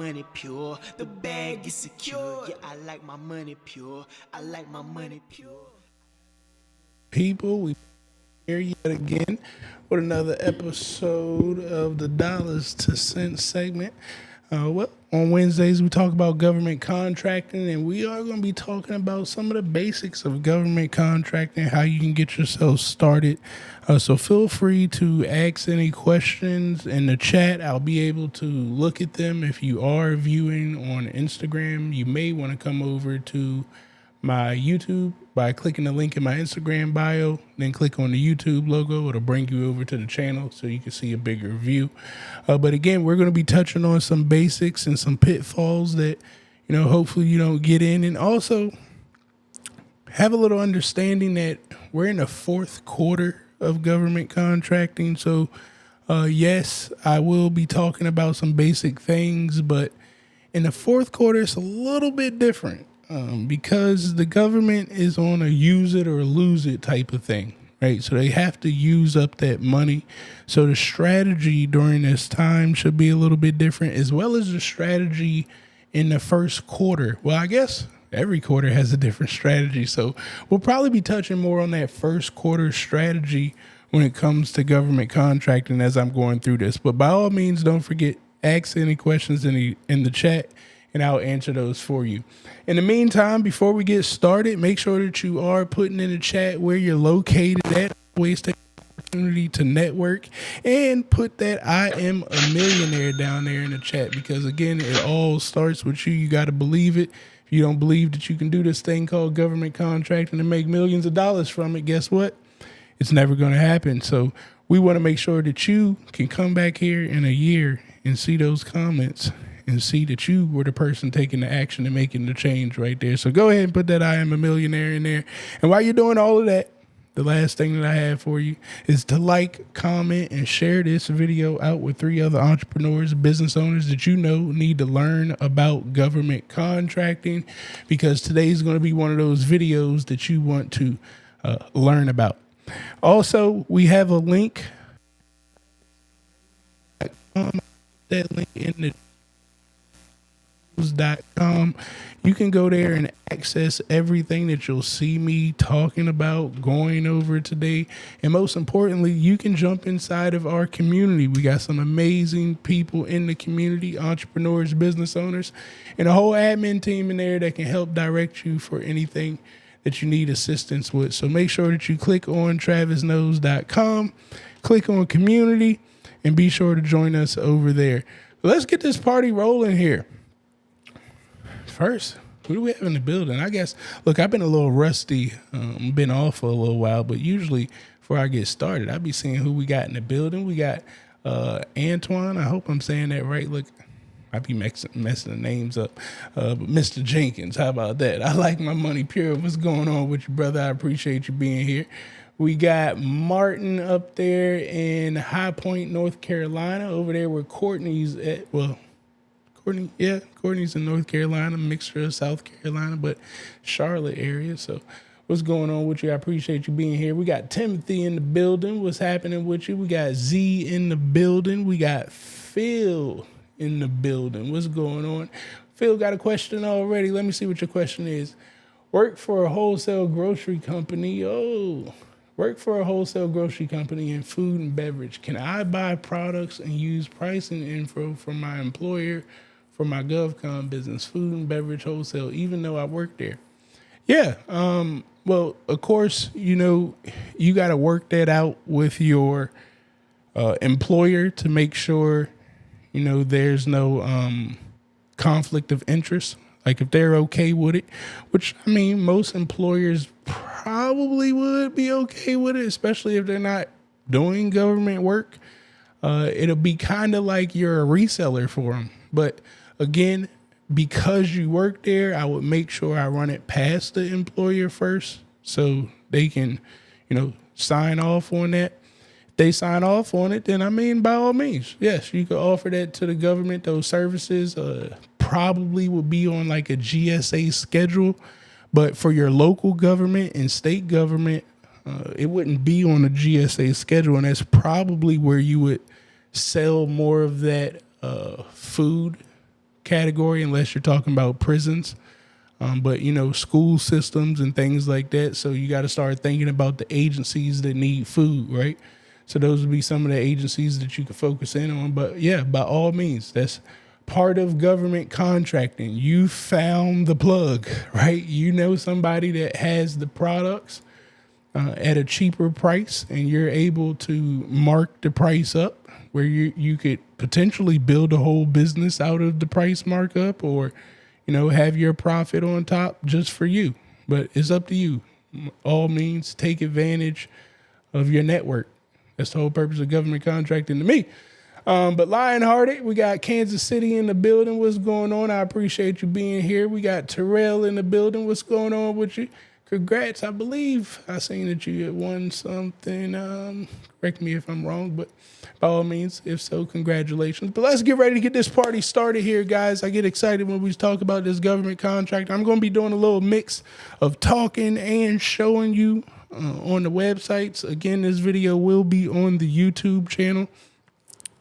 money pure, the bag is secure. Yeah, I like my money pure. I like my money pure. People, we here yet again with another episode of the Dollars to Cents segment. On Wednesdays we talk about government contracting, and we are going to be talking about some of the basics of government contracting, how you can get yourself started. So feel free to ask any questions in the chat. I'll be able to look at them. If you are viewing on Instagram, you may want to come over to my YouTube by clicking the link in my Instagram bio, then click on the YouTube logo. It'll bring you over to the channel so you can see a bigger view. But again, we're going to be touching on some basics and some pitfalls that, hopefully you don't get in, and also have a little understanding that we're in the fourth quarter of government contracting. So, yes, I will be talking about some basic things, but in the fourth quarter, it's a little bit different. Because the government is on a use it or lose it type of thing, right? So they have to use up that money. So the strategy during this time should be a little bit different, as well as the strategy in the first quarter. Well, I guess every quarter has a different strategy. So we'll probably be touching more on that first quarter strategy when it comes to government contracting as I'm going through this. But by all means, don't forget, ask any questions in the chat, and I'll answer those for you. In the meantime, before we get started, make sure that you are putting in the chat where you're located at. Always take the opportunity to network and put that I am a millionaire down there in the chat, because again, it all starts with you. You got to believe it. If you don't believe that you can do this thing called government contracting and make millions of dollars from it, guess what? It's never going to happen. So we want to make sure that you can come back here in a year and see those comments and see that you were the person taking the action and making the change right there. So go ahead and put that I am a millionaire in there. And while you're doing all of that, the last thing that I have for you is to like, comment, and share this video out with 3 other entrepreneurs, business owners that you know need to learn about government contracting, because today's going to be one of those videos that you want to learn about. Also, we have a link. That link in the .com. You can go there and access everything that you'll see me talking about, going over today. And most importantly, you can jump inside of our community. We got some amazing people in the community, entrepreneurs, business owners, and a whole admin team in there that can help direct you for anything that you need assistance with. So make sure that you click on travisknows.com, click on community, and be sure to join us over there. Let's get this party rolling here. First, who do we have in the building? I guess, look, I've been a little rusty, been off for a little while, but usually before I get started, I'll be seeing who we got in the building. We got Antoine. I hope I'm saying that right. Look, I be messing the names up. But Mr. Jenkins, how about that? I like my money pure. What's going on with you, brother? I appreciate you being here. We got Martin up there in High Point, North Carolina, over there where Courtney's at. Well, Courtney's in North Carolina, mixture of South Carolina, but Charlotte area. So what's going on with you? I appreciate you being here. We got Timothy in the building. What's happening with you? We got Z in the building. We got Phil in the building. What's going on? Phil got a question already. Let me see what your question is. Work for a wholesale grocery company. Work for a wholesale grocery company in food and beverage. Can I buy products and use pricing info from my employer for my GovCon business, food and beverage wholesale, even though I work there? Yeah. Well, of course, you got to work that out with your employer to make sure, there's no conflict of interest. Like if they're okay with it, which I mean, most employers probably would be okay with it, especially if they're not doing government work. It'll be kind of like you're a reseller for them. But again, because you work there, I would make sure I run it past the employer first so they can, sign off on that. If they sign off on it, then I mean, by all means, yes, you could offer that to the government. Those services probably would be on like a GSA schedule. But for your local government and state government, it wouldn't be on a GSA schedule. And that's probably where you would sell more of that food category unless you're talking about prisons. But, school systems and things like that. So you got to start thinking about the agencies that need food, right? So those would be some of the agencies that you could focus in on. But yeah, by all means, that's part of government contracting. You found the plug, right? You know somebody that has the products at a cheaper price, and you're able to mark the price up where you could potentially build a whole business out of the price markup, or have your profit on top just for you. But it's up to you. All means, take advantage of your network. That's the whole purpose of government contracting to me. But Lionhearted, we got Kansas City in the building. What's going on? I appreciate you being here. We got Terrell in the building. What's going on with you? Congrats. I believe I seen that you had won something. Correct me if I'm wrong, but by all means, if so, congratulations. But let's get ready to get this party started here, guys. I get excited when we talk about this government contract. I'm going to be doing a little mix of talking and showing you on the websites. Again, this video will be on the YouTube channel,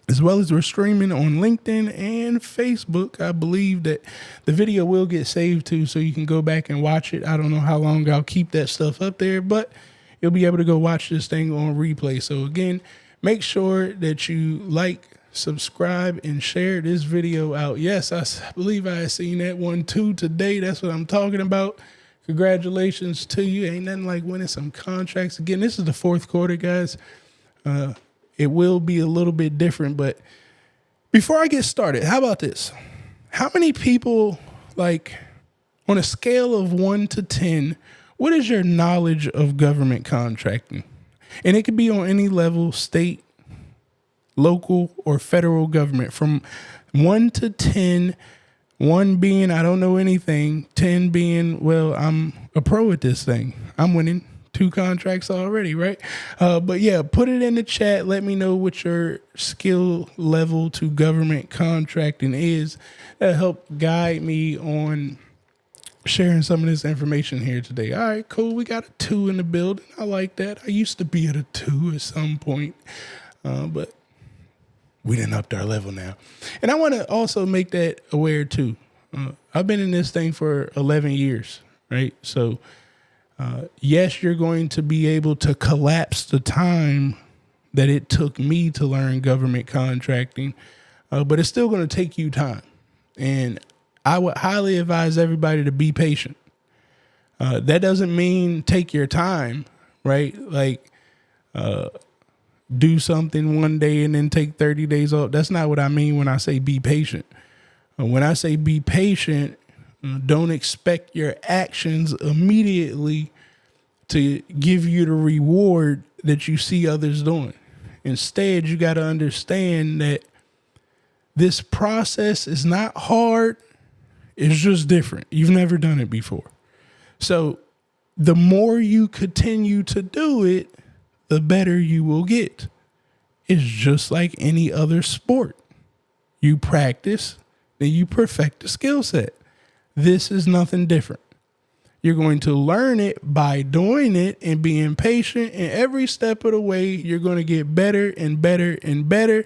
as well as we're streaming on LinkedIn and Facebook. I believe that the video will get saved too, so you can go back and watch it. I don't know how long I'll keep that stuff up there, but you'll be able to go watch this thing on replay. So again, make sure that you like, subscribe, and share this video out. Yes, I believe I seen that one too today. That's what I'm talking about. Congratulations to you. Ain't nothing like winning some contracts. Again, this is the fourth quarter, guys. It will be a little bit different, but before I get started, how about this? How many people, like, on a scale of 1 to 10, what is your knowledge of government contracting? And it could be on any level, state, local, or federal government. From 1 to 10, 1 being I don't know anything, 10 being, well, I'm a pro at this thing. I'm winning 2 contracts already, right? But yeah, put it in the chat. Let me know what your skill level to government contracting is. That'll help guide me on sharing some of this information here today. All right, cool. We got a 2 in the building. I like that. I used to be at a 2 at some point, but we done upped our level now. And I want to also make that aware too. I've been in this thing for 11 years, right? So yes, you're going to be able to collapse the time that it took me to learn government contracting, but it's still going to take you time. And I would highly advise everybody to be patient. That doesn't mean take your time, right? Like do something one day and then take 30 days off. That's not what I mean when I say be patient. When I say be patient, don't expect your actions immediately to give you the reward that you see others doing. Instead, you got to understand that this process is not hard. It's just different. You've never done it before. So the more you continue to do it, the better you will get. It's just like any other sport. You practice, then you perfect the skill set. This is nothing different. You're going to learn it by doing it and being patient. And every step of the way, you're going to get better and better and better.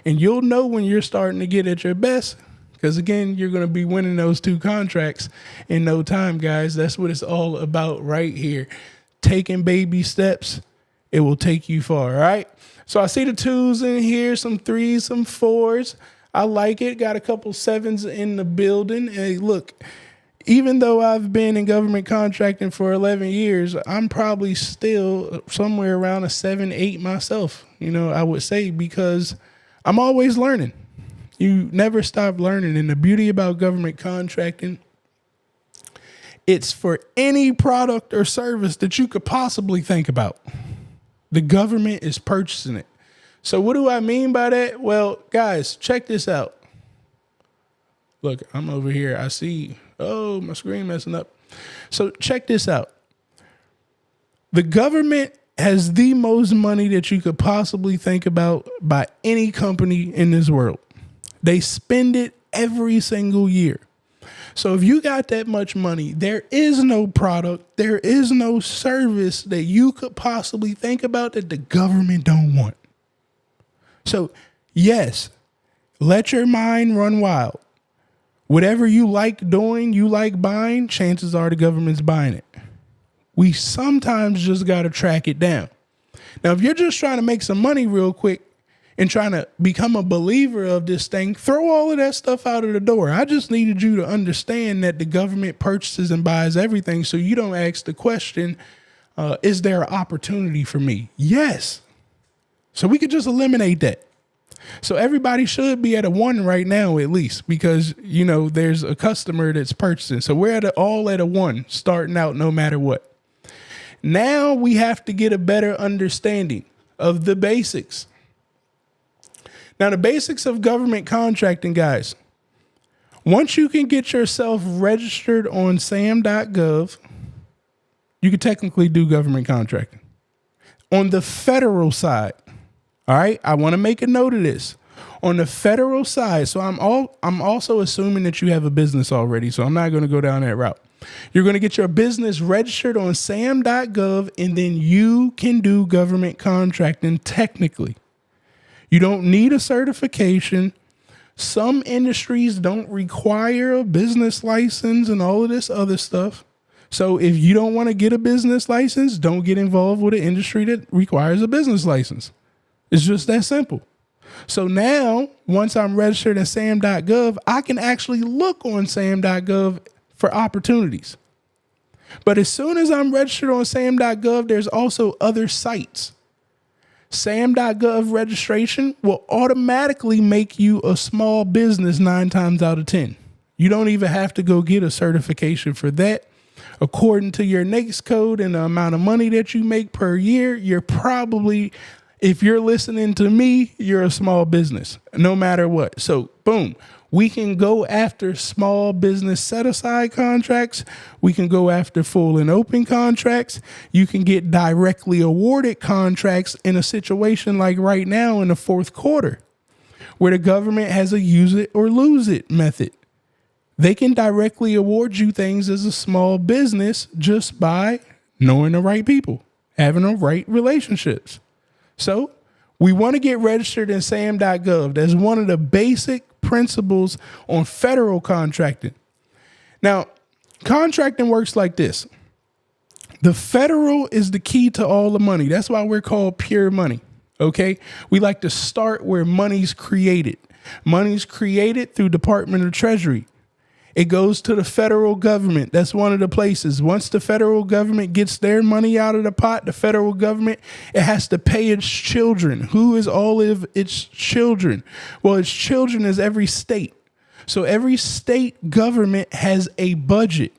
And you'll know when you're starting to get at your best. Because again, you're going to be winning those 2 contracts in no time, guys. That's what it's all about right here. Taking baby steps, it will take you far, all right? So I see the 2s in here, some 3s, some 4s. I like it. Got a couple 7s in the building. Hey, look, even though I've been in government contracting for 11 years, I'm probably still somewhere around a 7, 8 myself, I would say, because I'm always learning. You never stop learning. And the beauty about government contracting, it's for any product or service that you could possibly think about. The government is purchasing it. So what do I mean by that? Well, guys, check this out. Look, I'm over here. I see, my screen messing up. So check this out. The government has the most money that you could possibly think about by any company in this world. They spend it every single year. So if you got that much money, there is no product, there is no service that you could possibly think about that the government don't want. So yes, let your mind run wild. Whatever you like doing, you like buying, chances are the government's buying it. We sometimes just got to track it down. Now, if you're just trying to make some money real quick and trying to become a believer of this thing, throw all of that stuff out of the door. I just needed you to understand that the government purchases and buys everything, so you don't ask the question, is there an opportunity for me? Yes. So we could just eliminate that. So everybody should be at a 1 right now, at least, because, you know, there's a customer that's purchasing. So we're all at a 1 starting out no matter what. Now we have to get a better understanding of the basics. Now, the basics of government contracting, guys. Once you can get yourself registered on sam.gov, you can technically do government contracting. On the federal side, all right, I want to make a note of this. On the federal side, so I'm also assuming that you have a business already, so I'm not going to go down that route. You're going to get your business registered on sam.gov, and then you can do government contracting technically. You don't need a certification. Some industries don't require a business license and all of this other stuff. So if you don't want to get a business license, don't get involved with an industry that requires a business license. It's just that simple. So now, once I'm registered at sam.gov, I can actually look on sam.gov for opportunities. But as soon as I'm registered on sam.gov, there's also other sites. Sam.gov registration will automatically make you a small business 9 times out of 10. You don't even have to go get a certification for that. According to your NAICS code and the amount of money that you make per year, you're probably, if you're listening to me, you're a small business, no matter what. So boom, we can go after small business set-aside contracts. We can go after full and open contracts. You can get directly awarded contracts in a situation like right now in the fourth quarter, where the government has a use it or lose it method. They can directly award you things as a small business just by knowing the right people, having the right relationships. So we want to get registered in sam.gov. That's one of the basic principles on federal contracting. Now, contracting works like this. The federal is the key to all the money. That's why we're called pure money. Okay. We like to start where money's created. Money's created through Department of Treasury. It goes to the federal government. That's one of the places. Once the federal government gets their money out of the pot, the federal government, it has to pay its children. Who is all of its children? Well, its children is every state. So every state government has a budget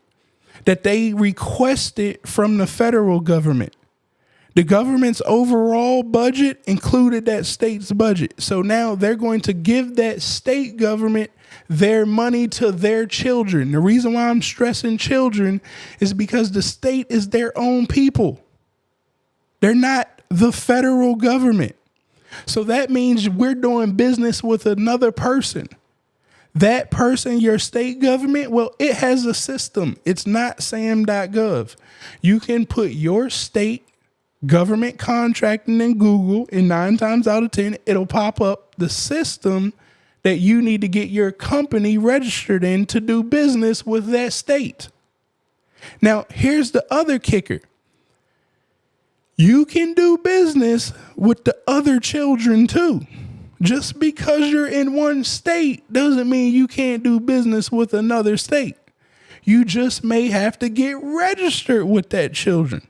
that they requested from the federal government. The government's overall budget included that state's budget. So now they're going to give that state government their money to their children. The reason why I'm stressing children is because the state is their own people. They're not the federal government. So that means we're doing business with another person. That person, your state government, well, it has a system. It's not sam.gov. You can put your state government contracting in Google, and 9 times out of 10, it'll pop up the system that you need to get your company registered in to do business with that state. Now, here's the other kicker. You can do business with the other children too. Just because you're in one state doesn't mean you can't do business with another state. You just may have to get registered with that children.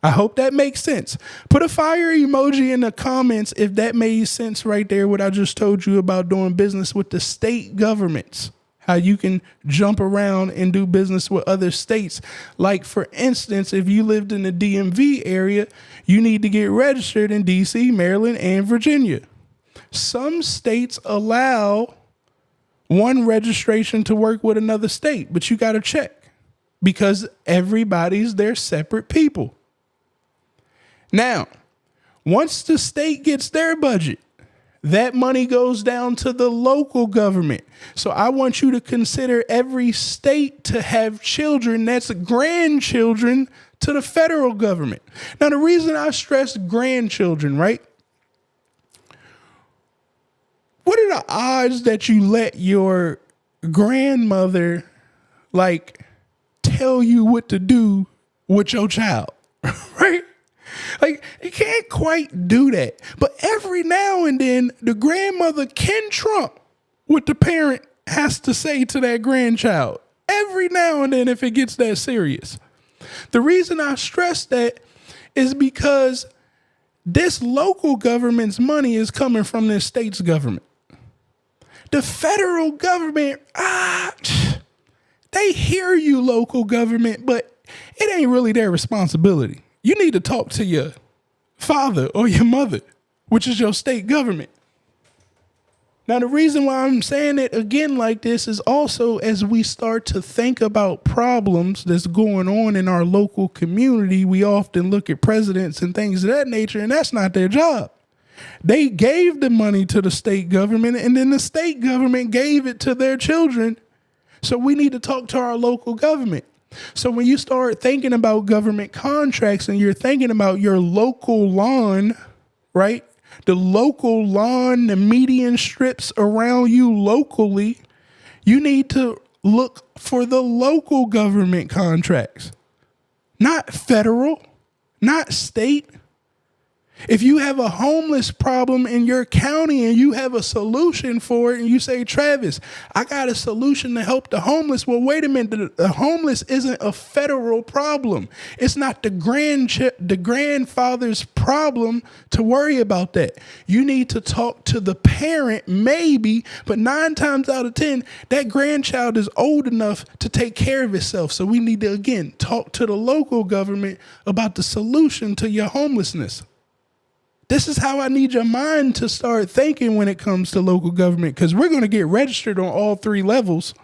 I hope that makes sense. Put a fire emoji in the comments if that made sense right there, what I just told you about doing business with the state governments, how you can jump around and do business with other states. Like, for instance, if you lived in the DMV area, you need to get registered in DC, Maryland, and Virginia. Some states allow one registration to work with another state, but you got to check because everybody's their separate people. Now, once the state gets their budget, that money goes down to the local government. So I want you to consider every state to have children that's grandchildren to the federal government. Now, the reason I stress grandchildren, right? What are the odds that you let your grandmother like tell you what to do with your child, right? Like you can't quite do that. But every now and then the grandmother can trump what the parent has to say to that grandchild. Every now and then if it gets that serious. The reason I stress that is because this local government's money is coming from this state's government. The federal government, they hear you, local government, but it ain't really their responsibility. You need to talk to your father or your mother, which is your state government. Now, the reason why I'm saying it again like this is also as we start to think about problems that's going on in our local community, we often look at presidents and things of that nature, and that's not their job. They gave the money to the state government, and then the state government gave it to their children. So we need to talk to our local government. So when you start thinking about government contracts and you're thinking about your local lawn, right? The local lawn, the median strips around you locally, you need to look for the local government contracts, not federal, not state. If you have a homeless problem in your county and you have a solution for it and you say, Travis, I got a solution to help the homeless. Well, wait a minute. The homeless isn't a federal problem. It's not the grandfather's problem to worry about that. You need to talk to the parent, maybe, but 9 times out of 10, that grandchild is old enough to take care of itself. So we need to, again, talk to the local government about the solution to your homelessness. This is how I need your mind to start thinking when it comes to local government, because we're going to get registered on all 3 levels.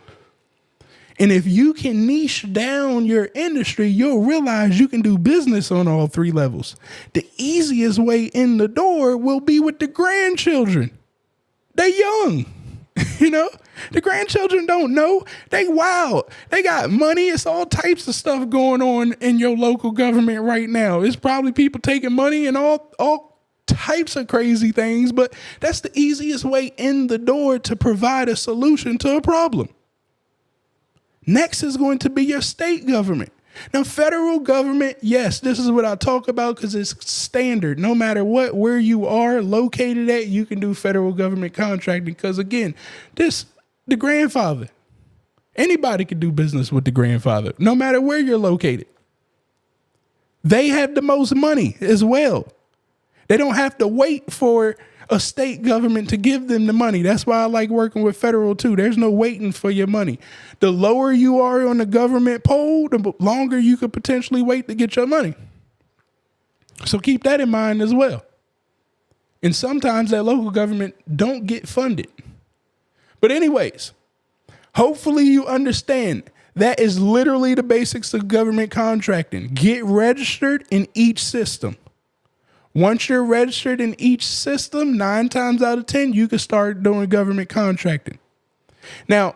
And if you can niche down your industry, you'll realize you can do business on all 3 levels. The easiest way in the door will be with the grandchildren. They're young, The grandchildren don't know. They wild. They got money. It's all types of stuff going on in your local government right now. It's probably people taking money and all types of crazy things, but that's the easiest way in the door to provide a solution to a problem. Next is going to be your state government. Now, federal government, yes, this is what I talk about because it's standard. No matter where you are located at, you can do federal government contracting because, again, the grandfather. Anybody can do business with the grandfather, no matter where you're located. They have the most money as well. They don't have to wait for a state government to give them the money. That's why I like working with federal too. There's no waiting for your money. The lower you are on the government poll, the longer you could potentially wait to get your money. So keep that in mind as well. And sometimes that local government don't get funded. But anyways, hopefully you understand that is literally the basics of government contracting. Get registered in each system. Once you're registered in each system, 9 times out of 10, you can start doing government contracting. Now,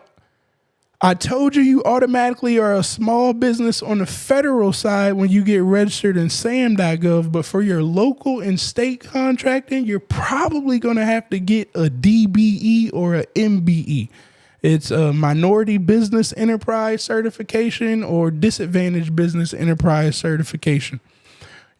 I told you automatically are a small business on the federal side when you get registered in SAM.gov, but for your local and state contracting, you're probably going to have to get a DBE or a MBE. It's a minority business enterprise certification or disadvantaged business enterprise certification.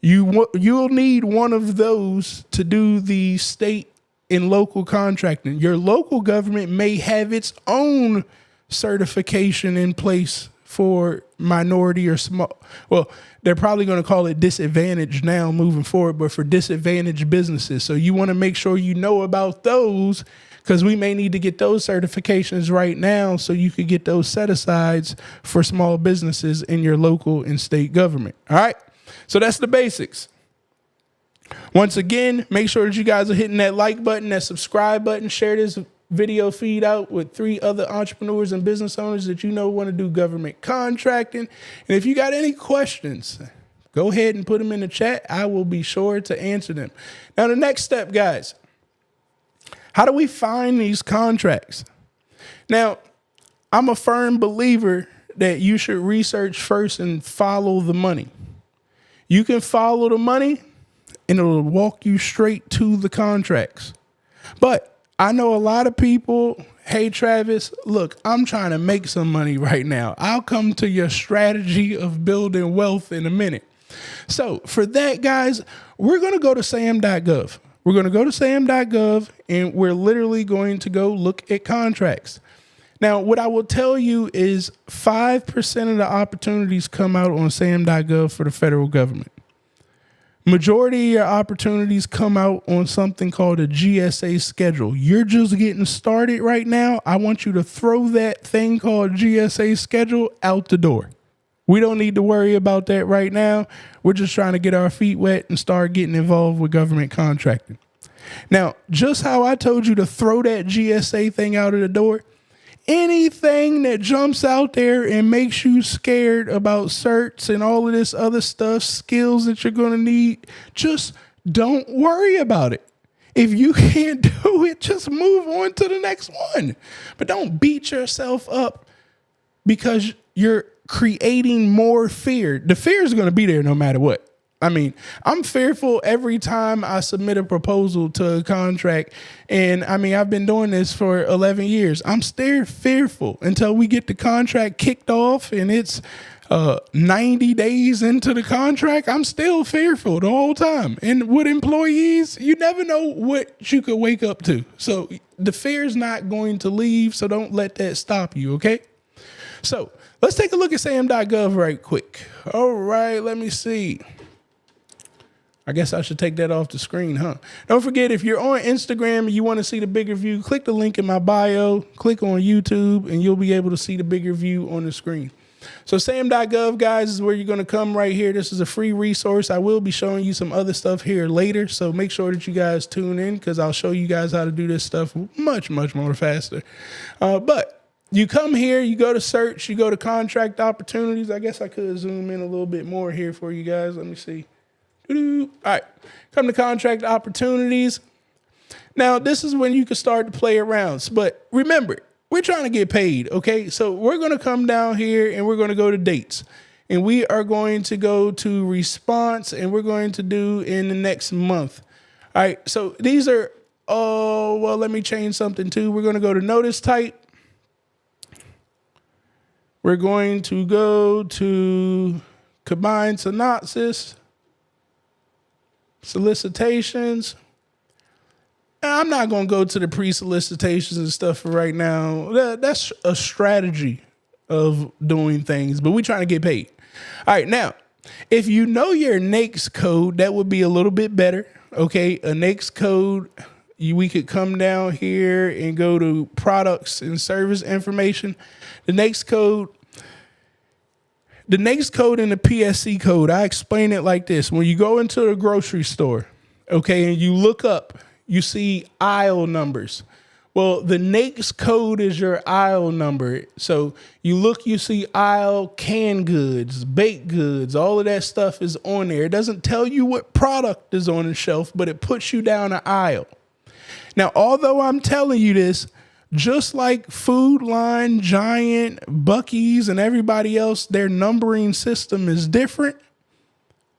You'll need one of those to do the state and local contracting. Your local government may have its own certification in place for minority or small. Well, they're probably going to call it disadvantaged now moving forward, but for disadvantaged businesses. So you want to make sure you know about those because we may need to get those certifications right now so you could get those set-asides for small businesses in your local and state government. All right. So that's the basics. Once again, make sure that you guys are hitting that like button, that subscribe button, share this video feed out with 3 other entrepreneurs and business owners that you know want to do government contracting. And if you got any questions, go ahead and put them in the chat. I will be sure to answer them. Now, the next step, guys, how do we find these contracts? Now, I'm a firm believer that you should research first and follow the money. You can follow the money and it'll walk you straight to the contracts. But I know a lot of people hey, Travis, look, I'm trying to make some money right now. I'll come to your strategy of building wealth in a minute. So for that, guys, we're going to go to sam.gov. We're going to go to sam.gov and we're literally going to go look at contracts. Now, what I will tell you is 5% of the opportunities come out on sam.gov for the federal government. Majority of your opportunities come out on something called a GSA schedule. You're just getting started right now. I want you to throw that thing called GSA schedule out the door. We don't need to worry about that right now. We're just trying to get our feet wet and start getting involved with government contracting. Now, just how I told you to throw that GSA thing out of the door, anything that jumps out there and makes you scared about certs and all of this other stuff, skills that you're going to need, just don't worry about it. If you can't do it, just move on to the next one. But don't beat yourself up because you're creating more fear. The fear is going to be there no matter what. I mean, I'm fearful every time I submit a proposal to a contract. And I mean, I've been doing this for 11 years. I'm still fearful until we get the contract kicked off and it's 90 days into the contract. I'm still fearful the whole time. And with employees, you never know what you could wake up to. So the fear is not going to leave. So don't let that stop you. Okay. So let's take a look at sam.gov right quick. All right, let me see. I guess I should take that off the screen, huh? Don't forget, if you're on Instagram and you want to see the bigger view, click the link in my bio, click on YouTube, and you'll be able to see the bigger view on the screen. So sam.gov, guys, is where you're going to come right here. This is a free resource. I will be showing you some other stuff here later, so make sure that you guys tune in because I'll show you guys how to do this stuff much, much more faster. But you come here, you go to search, you go to contract opportunities. I guess I could zoom in a little bit more here for you guys. Let me see. All right, come to contract opportunities. Now, this is when you can start to play around. But remember, we're trying to get paid, okay? So we're going to come down here and we're going to go to dates. And we are going to go to response and we're going to do in the next month. All right, so these are, well, let me change something too. We're going to go to notice type. We're going to go to combined synopsis. Solicitations. I'm not going to go to the pre-solicitations and stuff for right now. That's a strategy of doing things, but we're trying to get paid. All right. Now, if you know your NAICS code, that would be a little bit better. Okay. A NAICS code, we could come down here and go to products and service information. The NAICS code and the PSC code, I explain it like this. When you go into the grocery store, okay, and you look up, you see aisle numbers. Well, the NAICS code is your aisle number. So you look, you see aisle canned goods, baked goods, all of that stuff is on there. It doesn't tell you what product is on the shelf, but it puts you down an aisle. Now, although I'm telling you this, just like Food Line, Giant, Buc-ee's, and everybody else, their numbering system is different,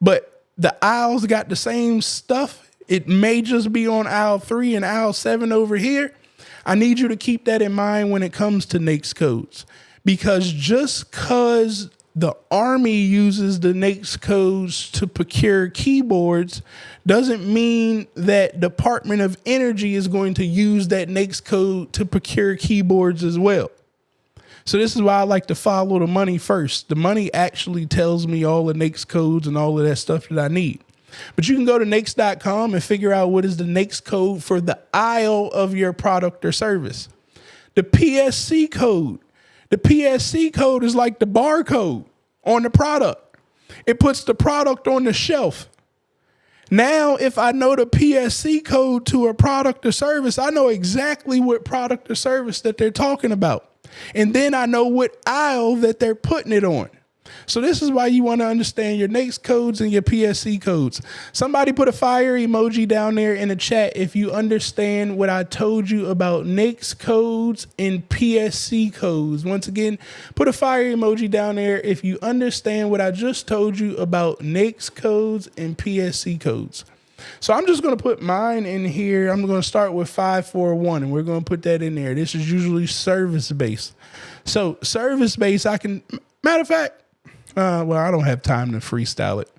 but the aisles got the same stuff. It may just be on aisle 3 and aisle 7 over here. I need you to keep that in mind when it comes to NAICS codes, because just because the Army uses the NAICS codes to procure keyboards doesn't mean that Department of Energy is going to use that NAICS code to procure keyboards as well. So this is why I like to follow the money first. The money actually tells me all the NAICS codes and all of that stuff that I need. But you can go to NAICS.com and figure out what is the NAICS code for the aisle of your product or service. The PSC code. The PSC code is like the barcode on the product. It puts the product on the shelf. Now, if I know the PSC code to a product or service, I know exactly what product or service that they're talking about. And then I know what aisle that they're putting it on. So this is why you want to understand your NAICS codes and your PSC codes. Somebody put a fire emoji down there in the chat if you understand what I told you about NAICS codes and PSC codes. Once again, put a fire emoji down there if you understand what I just told you about NAICS codes and PSC codes. So I'm just going to put mine in here. I'm going to start with 541, and we're going to put that in there. This is usually service-based. So service-based, matter of fact, well, I don't have time to freestyle it.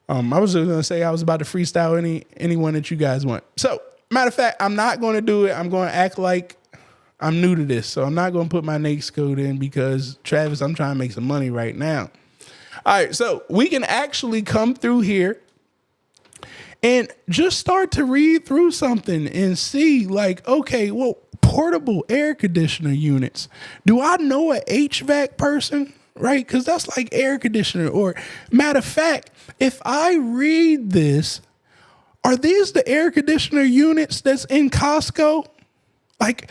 I was going to say I was about to freestyle anyone that you guys want. So matter of fact, I'm not going to do it. I'm going to act like I'm new to this. So I'm not going to put my NAICS code in because, Travis, I'm trying to make some money right now. All right, so we can actually come through here and just start to read through something and see like, okay, well, portable air conditioner units. Do I know a HVAC person? Right? Because that's like air conditioner. Or matter of fact, if I read this, are these the air conditioner units that's in Costco? Like,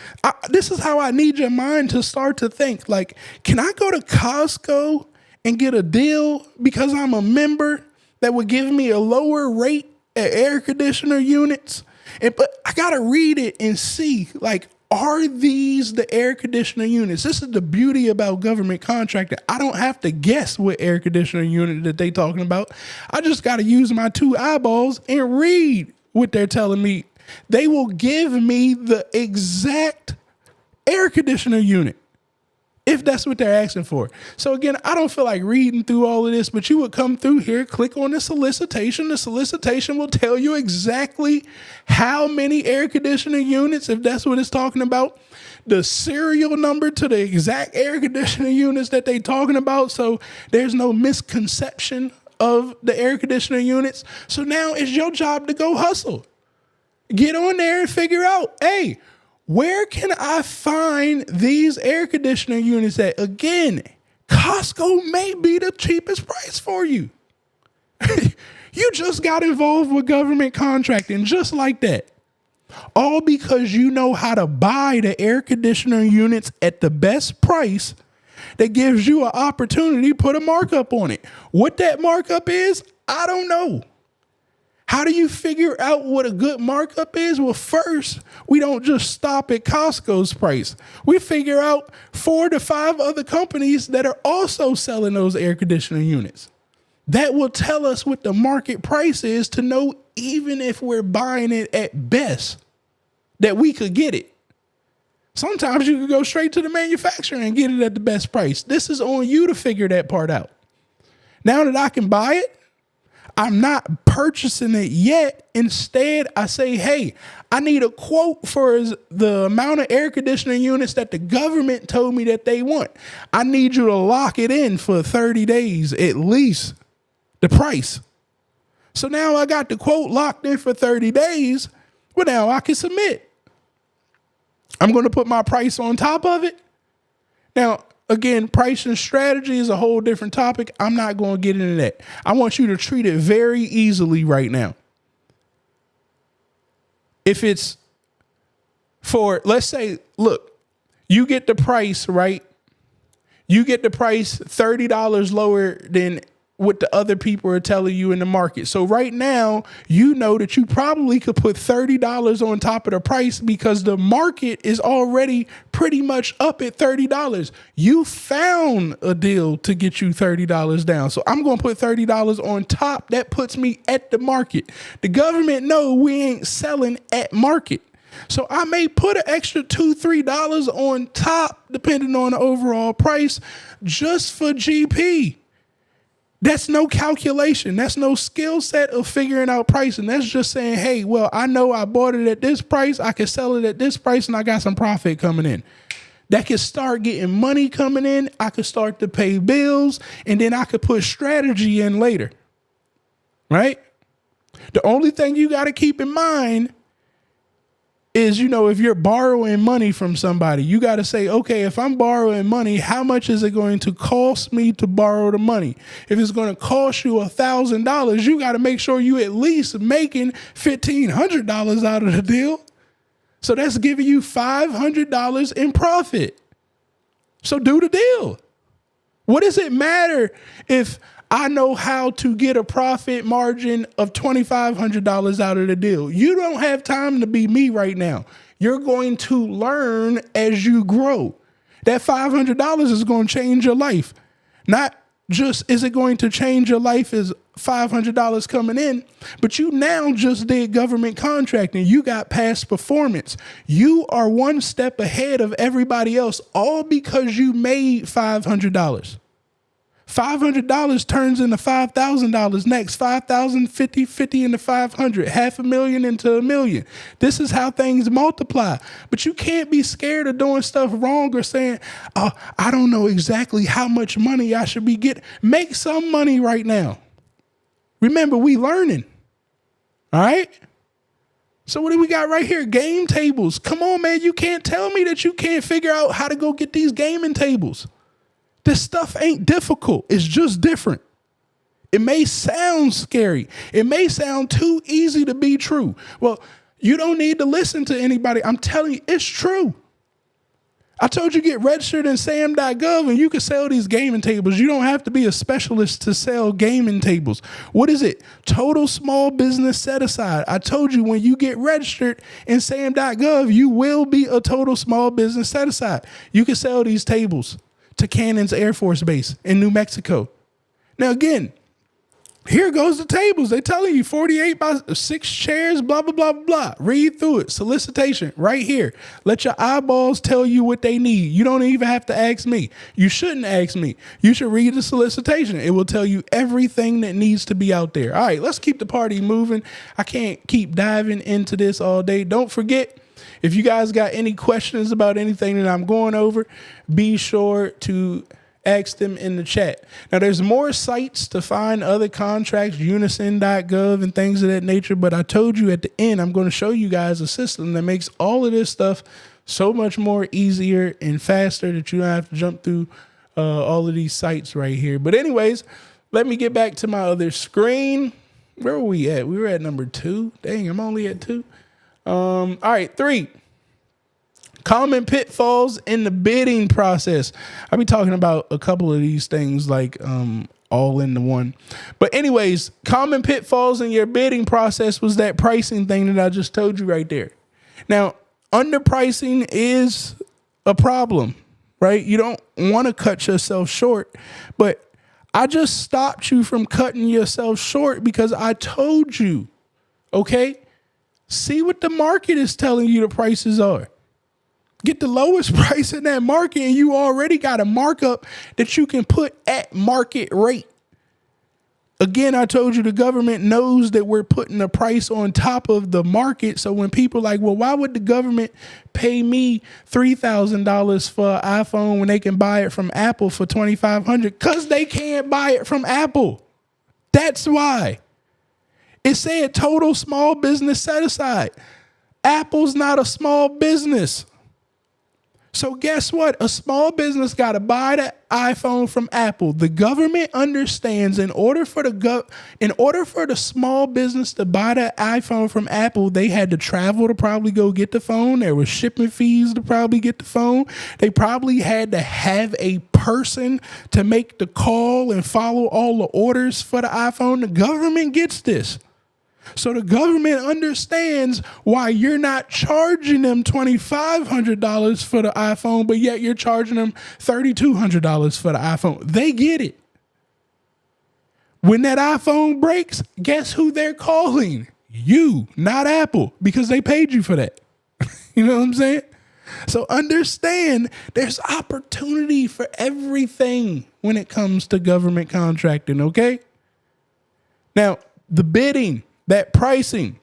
this is how I need your mind to start to think. Like, can I go to Costco and get a deal because I'm a member that would give me a lower rate at air conditioner units? But I got to read it and see, like, are these the air conditioner units? This is the beauty about government contracting. I don't have to guess what air conditioner unit that they talking about. I just got to use my two eyeballs and read what they're telling me. They will give me the exact air conditioner unit if that's what they're asking for. So again, I don't feel like reading through all of this, but you would come through here, click on the solicitation. The solicitation will tell you exactly how many air conditioner units, if that's what it's talking about, the serial number to the exact air conditioner units that they're talking about. So there's no misconception of the air conditioner units. So now it's your job to go hustle. Get on there and figure out, hey, where can I find these air conditioner units that, again, Costco may be the cheapest price for you. You just got involved with government contracting just like that. All because you know how to buy the air conditioner units at the best price that gives you an opportunity to put a markup on it. What that markup is, I don't know. How do you figure out what a good markup is? Well, first, we don't just stop at Costco's price. We figure out 4 to 5 other companies that are also selling those air conditioner units. That will tell us what the market price is to know even if we're buying it at best, that we could get it. Sometimes you could go straight to the manufacturer and get it at the best price. This is on you to figure that part out. Now that I can buy it, I'm not purchasing it yet. Instead, I say, hey, I need a quote for the amount of air conditioning units that the government told me that they want. I need you to lock it in for 30 days, at least, the price. So now I got the quote locked in for 30 days. Well, now I can submit. I'm going to put my price on top of it. Now, again, pricing strategy is a whole different topic. I'm not going to get into that. I want you to treat it very easily right now. If it's for, let's say, look, you get the price, right? You get the price $30 lower than what the other people are telling you in the market. So right now, you know that you probably could put $30 on top of the price because the market is already pretty much up at $30. You found a deal to get you $30 down. So I'm going to put $30 on top. That puts me at the market. The government know we ain't selling at market. So I may put an extra $2, $3 on top, depending on the overall price, just for GP. That's no calculation. That's no skill set of figuring out pricing. That's just saying, hey, well, I know I bought it at this price. I can sell it at this price and I got some profit coming in. That could start getting money coming in. I could start to pay bills and then I could put strategy in later. Right? The only thing you got to keep in mind is, if you're borrowing money from somebody, you got to say, okay, if I'm borrowing money, how much is it going to cost me to borrow the money? If it's going to cost you $1,000, you got to make sure you at least making $1,500 out of the deal. So that's giving you $500 in profit. So do the deal. What does it matter if I know how to get a profit margin of $2,500 out of the deal? You don't have time to be me right now. You're going to learn as you grow. That $500 is going to change your life. Not is it going to change your life as $500 coming in, but you now just did government contracting. You got past performance. You are one step ahead of everybody else, all because you made $500. $500 turns into $5,000 next, 5,000, 50 into 500, $500,000 into $1 million. This is how things multiply. But you can't be scared of doing stuff wrong or saying, oh, I don't know exactly how much money I should be getting. Make some money right now. Remember, we learning. All right. So what do we got right here? Game tables. Come on, man. You can't tell me that you can't figure out how to go get these gaming tables. This stuff ain't difficult. It's just different. It may sound scary. It may sound too easy to be true. Well, you don't need to listen to anybody. I'm telling you, it's true. I told you get registered in sam.gov and you can sell these gaming tables. You don't have to be a specialist to sell gaming tables. What is it? Total small business set aside. I told you when you get registered in sam.gov, you will be a total small business set aside. You can sell these tables to Cannon's Air Force Base in New Mexico. Now, again, here goes the tables. They're telling you 48 by 6 chairs, blah, blah, blah, blah. Read through it. Solicitation right here. Let your eyeballs tell you what they need. You don't even have to ask me. You shouldn't ask me. You should read the solicitation. It will tell you everything that needs to be out there. All right, let's keep the party moving. I can't keep diving into this all day. Don't forget, if you guys got any questions about anything that I'm going over, be sure to ask them in the chat. Now, there's more sites to find other contracts, unison.gov and things of that nature. But I told you at the end, I'm going to show you guys a system that makes all of this stuff so much more easier and faster that you don't have to jump through all of these sites right here. But anyways, let me get back to my other screen. Where were we at? We were at number 2. Dang, I'm only at 2. All right, 3. Common pitfalls in the bidding process. I'll be talking about a couple of these things like all into one. But anyways, common pitfalls in your bidding process was that pricing thing that I just told you right there. Now, underpricing is a problem, right? You don't want to cut yourself short, but I just stopped you from cutting yourself short because I told you, okay? See what the market is telling you the prices are. Get the lowest price in that market and you already got a markup that you can put at market rate. Again, I told you the government knows that we're putting a price on top of the market. So when people are like, well, why would the government pay me $3,000 for an iPhone when they can buy it from Apple for $2,500? Because they can't buy it from Apple. That's why. It said total small business set aside. Apple's not a small business. So guess what? A small business got to buy the iPhone from Apple. The government understands in order for the small business to buy the iPhone from Apple, they had to travel to probably go get the phone. There was shipping fees to probably get the phone. They probably had to have a person to make the call and follow all the orders for the iPhone. The government gets this. So the government understands why you're not charging them $2,500 for the iPhone, but yet you're charging them $3,200 for the iPhone. They get it. When that iPhone breaks, guess who they're calling? You, not Apple, because they paid you for that. You know what I'm saying? So understand there's opportunity for everything when it comes to government contracting, okay? Now, the bidding. That pricing,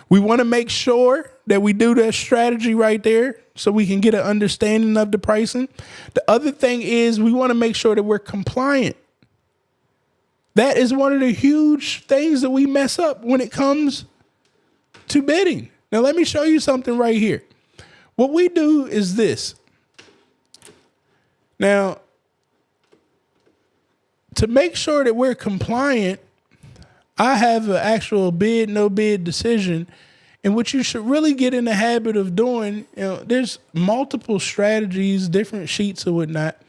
we want to make sure that we do that strategy right there so we can get an understanding of the pricing. The other thing is we want to make sure that we're compliant. That is one of the huge things that we mess up when it comes to bidding. Now, let me show you something right here. What we do is this. Now, to make sure that we're compliant, I have an actual bid, no bid decision. And what you should really get in the habit of doing, there's multiple strategies, different sheets or whatnot.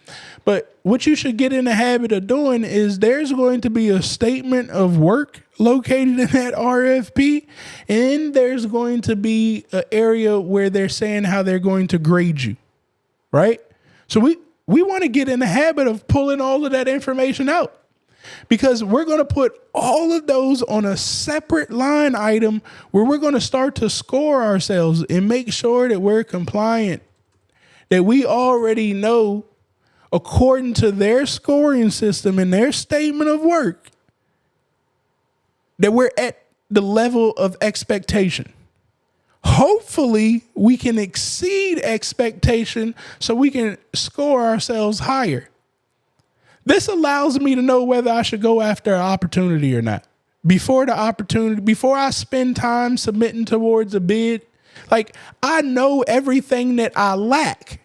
But what you should get in the habit of doing is there's going to be a statement of work located in that RFP. And there's going to be an area where they're saying how they're going to grade you. Right? So we want to get in the habit of pulling all of that information out, because we're going to put all of those on a separate line item where we're going to start to score ourselves and make sure that we're compliant, that we already know according to their scoring system and their statement of work that we're at the level of expectation. Hopefully we can exceed expectation so we can score ourselves higher. This allows me to know whether I should go after an opportunity or not. Before I spend time submitting towards a bid, like, I know everything that I lack.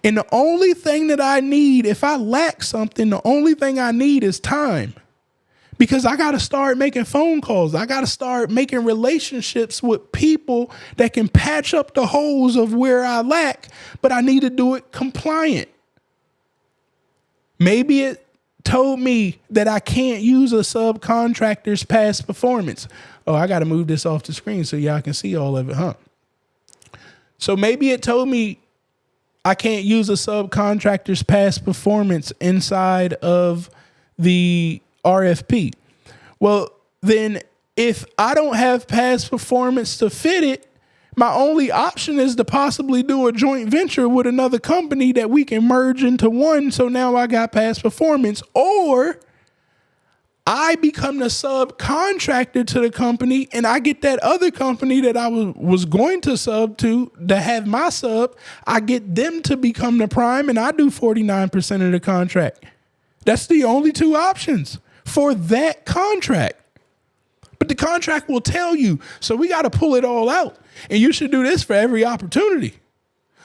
And the only thing that I need, if I lack something, the only thing I need is time. Because I got to start making phone calls. I got to start making relationships with people that can patch up the holes of where I lack, but I need to do it compliant. Maybe it told me that I can't use a subcontractor's past performance. Oh, I got to move this off the screen so y'all can see all of it, huh? So maybe it told me I can't use a subcontractor's past performance inside of the RFP. Well, then if I don't have past performance to fit it, my only option is to possibly do a joint venture with another company that we can merge into one. So now I got past performance, or I become the subcontractor to the company and I get that other company that I was going to sub to have my sub. I get them to become the prime and I do 49% of the contract. That's the only two options for that contract. But the contract will tell you. So we got to pull it all out. And you should do this for every opportunity.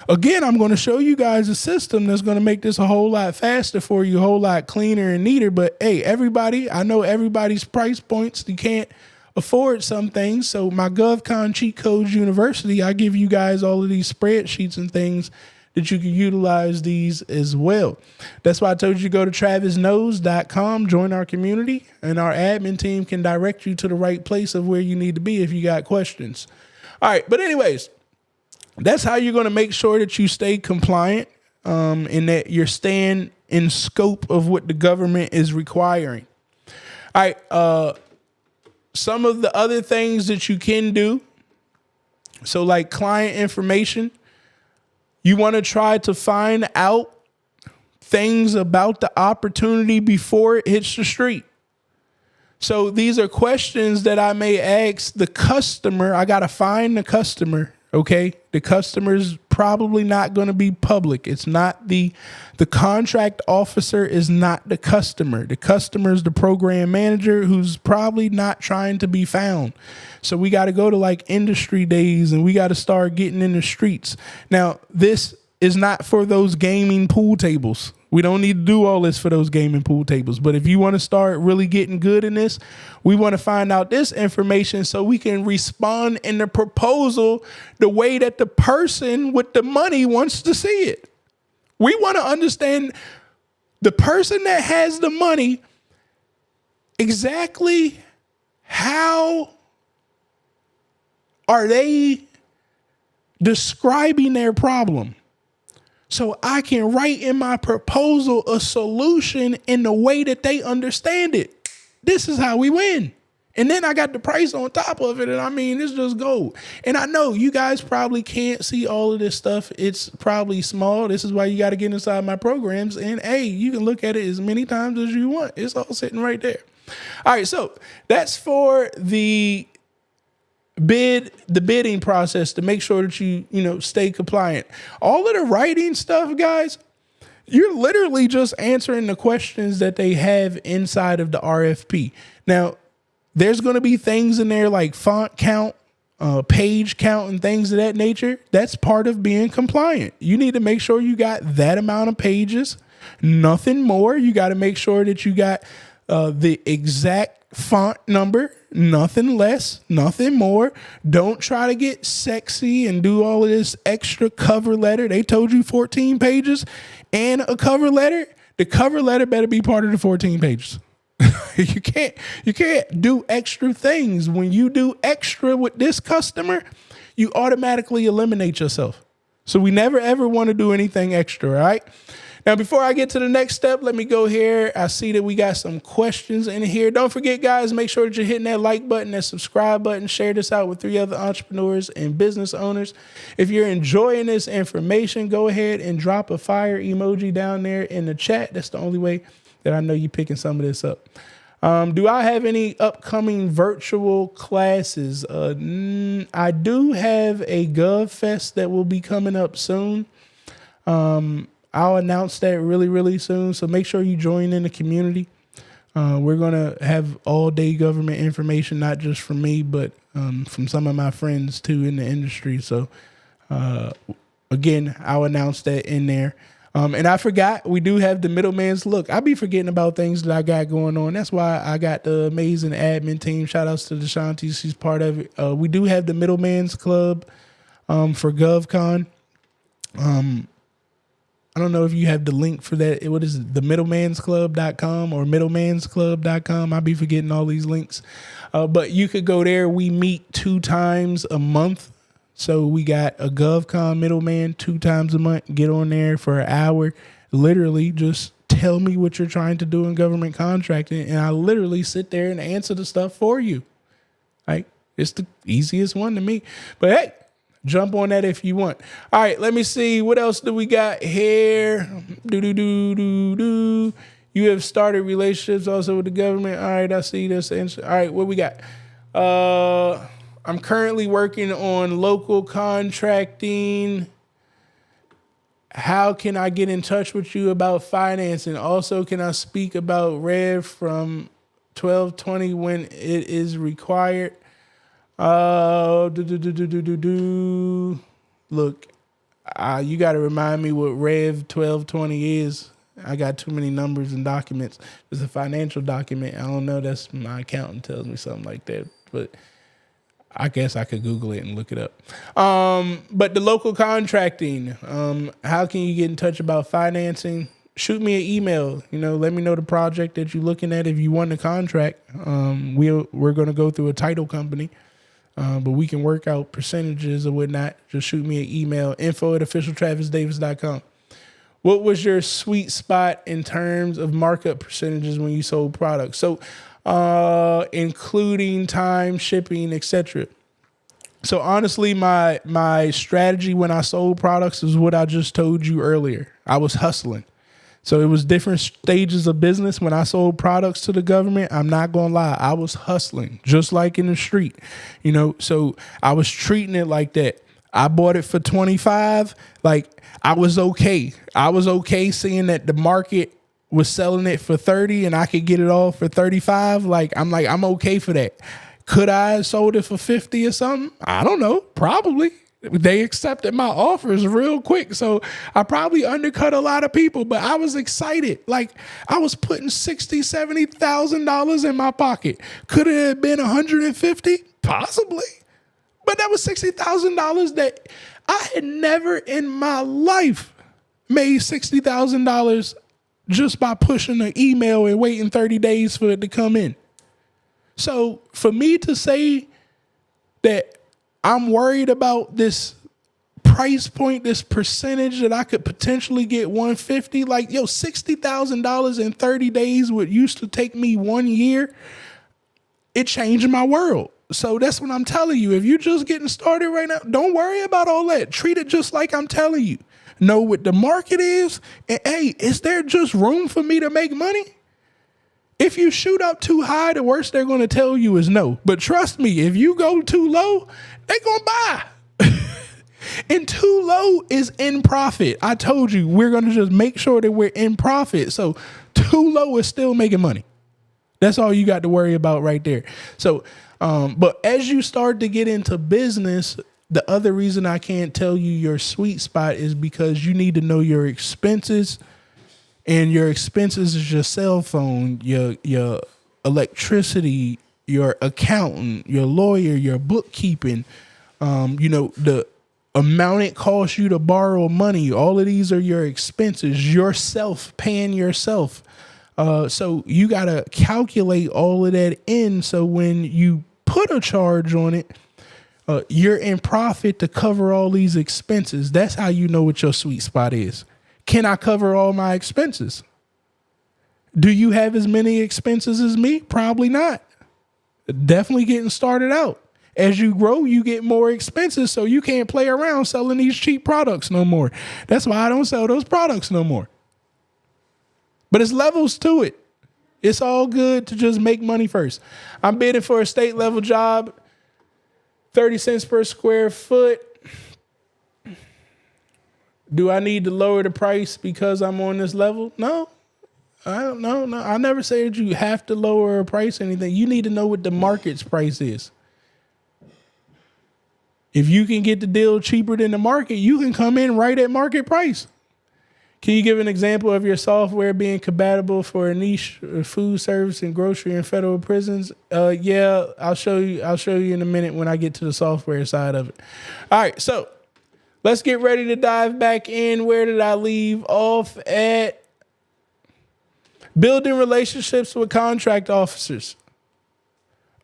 Again, I'm going to show you guys a system that's going to make this a whole lot faster for you, a whole lot cleaner and neater. But hey, everybody, I know everybody's price points. You can't afford some things. So my GovCon Cheat Code University, I give you guys all of these spreadsheets and things that you can utilize these as well. That's why I told you to go to travisknows.com, join our community, and our admin team can direct you to the right place of where you need to be if you got questions. All right, but anyways, that's how you're going to make sure that you stay compliant and that you're staying in scope of what the government is requiring. All right, some of the other things that you can do, so like client information, you want to try to find out things about the opportunity before it hits the street. So these are questions that I may ask the customer. I got to find the customer. Okay. The customer's probably not going to be public. It's not the contract officer is not the customer. The customer is the program manager who's probably not trying to be found. So we got to go to like industry days and we got to start getting in the streets. Now, this is not for those gaming pool tables. We don't need to do all this for those gaming pool tables. But if you want to start really getting good in this, we want to find out this information so we can respond in the proposal the way that the person with the money wants to see it. We want to understand the person that has the money, exactly how are they describing their problem? So I can write in my proposal a solution in the way that they understand it. This is how we win. And then I got the price on top of it. And I mean, it's just gold. And I know you guys probably can't see all of this stuff. It's probably small. This is why you got to get inside my programs. And hey, you can look at it as many times as you want. It's all sitting right there. All right. So that's for the bidding process to make sure that you stay compliant. All of the writing stuff, guys, you're literally just answering the questions that they have inside of the RFP. Now, there's going to be things in there like font count, page count, and things of that nature. That's part of being compliant. You need to make sure you got that amount of pages, nothing more. You got to make sure that you got the exact font number, nothing less, nothing more. Don't try to get sexy and do all of this extra cover letter. They told you 14 pages and a cover letter. The cover letter better be part of the 14 pages. You can't do extra things. When you do extra with this customer, you automatically eliminate yourself. So we never, ever want to do anything extra, all right? Now, before I get to the next step, let me go here. I see that we got some questions in here. Don't forget, guys, make sure that you're hitting that like button, that subscribe button. Share this out with 3 other entrepreneurs and business owners. If you're enjoying this information, go ahead and drop a fire emoji down there in the chat. That's the only way that I know you're picking some of this up. Do I have any upcoming virtual classes? I do have a GovFest that will be coming up soon. I'll announce that really, really soon. So make sure you join in the community. We're going to have all day government information, not just from me, but from some of my friends too in the industry. So again, I'll announce that in there. And I forgot, we do have the middleman's look. I be forgetting about things that I got going on. That's why I got the amazing admin team. Shout outs to Deshanti. She's part of it. We do have the middleman's club for GovCon. I don't know if you have the link for that. What is it? The middlemansclub.com or middlemansclub.com. I'll be forgetting all these links. But you could go there. We meet 2 times a month. So we got a GovCon middleman 2 times a month. Get on there for an hour. Literally just tell me what you're trying to do in government contracting. And I literally sit there and answer the stuff for you. Like, it's the easiest one to me. But hey, jump on that if you want. All right, let me see. What else do we got here? You have started relationships also with the government. All right, I see this. All right, what we got? I'm currently working on local contracting. How can I get in touch with you about financing? Also, can I speak about Rev from 1220 when it is required? Look, you got to remind me what Rev 1220 is. I got too many numbers and documents. It's a financial document. I don't know. That's my accountant tells me something like that, but I guess I could Google it and look it up. But the local contracting, how can you get in touch about financing? Shoot me an email. Let me know the project that you're looking at. If you want a contract, we're going to go through a title company. But we can work out percentages or whatnot. Just shoot me an email, info@officialtravisdavis.com. What was your sweet spot in terms of markup percentages when you sold products? So, including time, shipping, etc. So honestly, my strategy when I sold products is what I just told you earlier. I was hustling. So it was different stages of business. When I sold products to the government, I'm not going to lie, I was hustling just like in the street, so I was treating it like that. I bought it for 25. Like I was okay. I was okay seeing that the market was selling it for 30 and I could get it all for 35. I'm okay for that. Could I have sold it for 50 or something? I don't know. Probably. They accepted my offers real quick. So I probably undercut a lot of people, but I was excited. Like I was putting $60,000, $70,000 in my pocket. Could it have been 150? Possibly. But that was $60,000 that I had never in my life made $60,000 just by pushing an email and waiting 30 days for it to come in. So for me to say that I'm worried about this price point, this percentage that I could potentially get 150, $60,000 in 30 days, what used to take me 1 year, it changed my world. So that's what I'm telling you. If you're just getting started right now, don't worry about all that. Treat it just like I'm telling you. Know what the market is. And hey, is there just room for me to make money? If you shoot up too high, the worst they're going to tell you is no. But trust me, if you go too low, they're going to buy. And too low is in profit. I told you, we're going to just make sure that we're in profit. So too low is still making money. That's all you got to worry about right there. So, but as you start to get into business, the other reason I can't tell you your sweet spot is because you need to know your expenses. And your expenses is your cell phone, your electricity, your accountant, your lawyer, your bookkeeping, the amount it costs you to borrow money. All of these are your expenses, yourself, paying yourself. So you got to calculate all of that in. So when you put a charge on it, You're in profit to cover all these expenses. That's how you know what your sweet spot is. Can I cover all my expenses? Do you have as many expenses as me? Probably not. Definitely getting started out. As you grow, you get more expenses, so you can't play around selling these cheap products no more. That's why I don't sell those products no more. But it's levels to it. It's all good to just make money first. I'm bidding for a state level job, 30 cents per square foot. Do I need to lower the price because I'm on this level? No. I don't know. No, I never say that you have to lower a price or anything. You need to know what the market's price is. If you can get the deal cheaper than the market, you can come in right at market price. Can you give an example of your software being compatible for a niche food service and grocery and federal prisons? Yeah, I'll show you. I'll show you in a minute when I get to the software side of it. All right, so let's get ready to dive back in. Where did I leave off at? Building relationships with contract officers.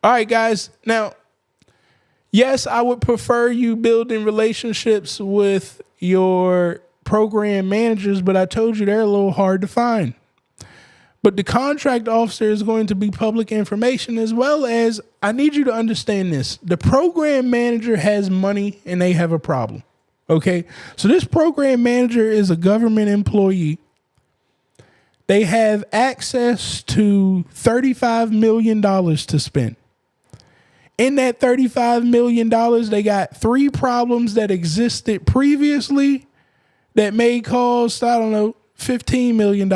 All right, guys. Now, yes, I would prefer you building relationships with your program managers, but I told you they're a little hard to find. But the contract officer is going to be public information, as well as, I need you to understand this. The program manager has money and they have a problem. Okay. So this program manager is a government employee. They have access to $35 million to spend. In that $35 million, they got 3 problems that existed previously that may cost, I don't know, $15 million.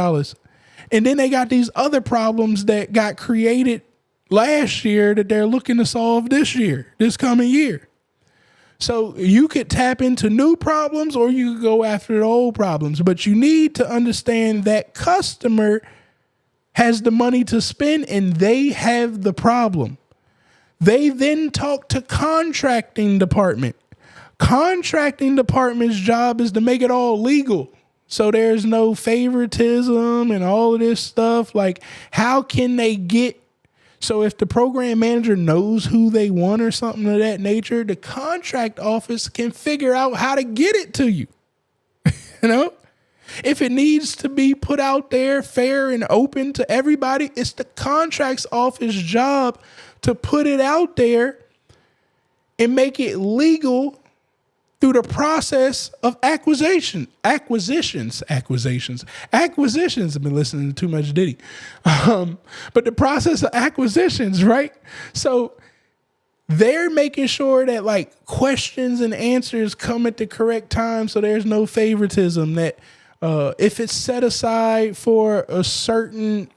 And then they got these other problems that got created last year that they're looking to solve this coming year. So you could tap into new problems or you could go after the old problems. But you need to understand that customer has the money to spend and they have the problem. They then talk to contracting department. Contracting department's job is to make it all legal. So there's no favoritism and all of this stuff. Like, how can they get? So if the program manager knows who they want or something of that nature, the contract office can figure out how to get it to you. You know, if it needs to be put out there fair and open to everybody, it's the contracts office job to put it out there and make it legal through the process of acquisitions. I've been listening to too much Diddy. But the process of acquisitions, right? So they're making sure that like questions and answers come at the correct time. So there's no favoritism, that if it's set aside for a certain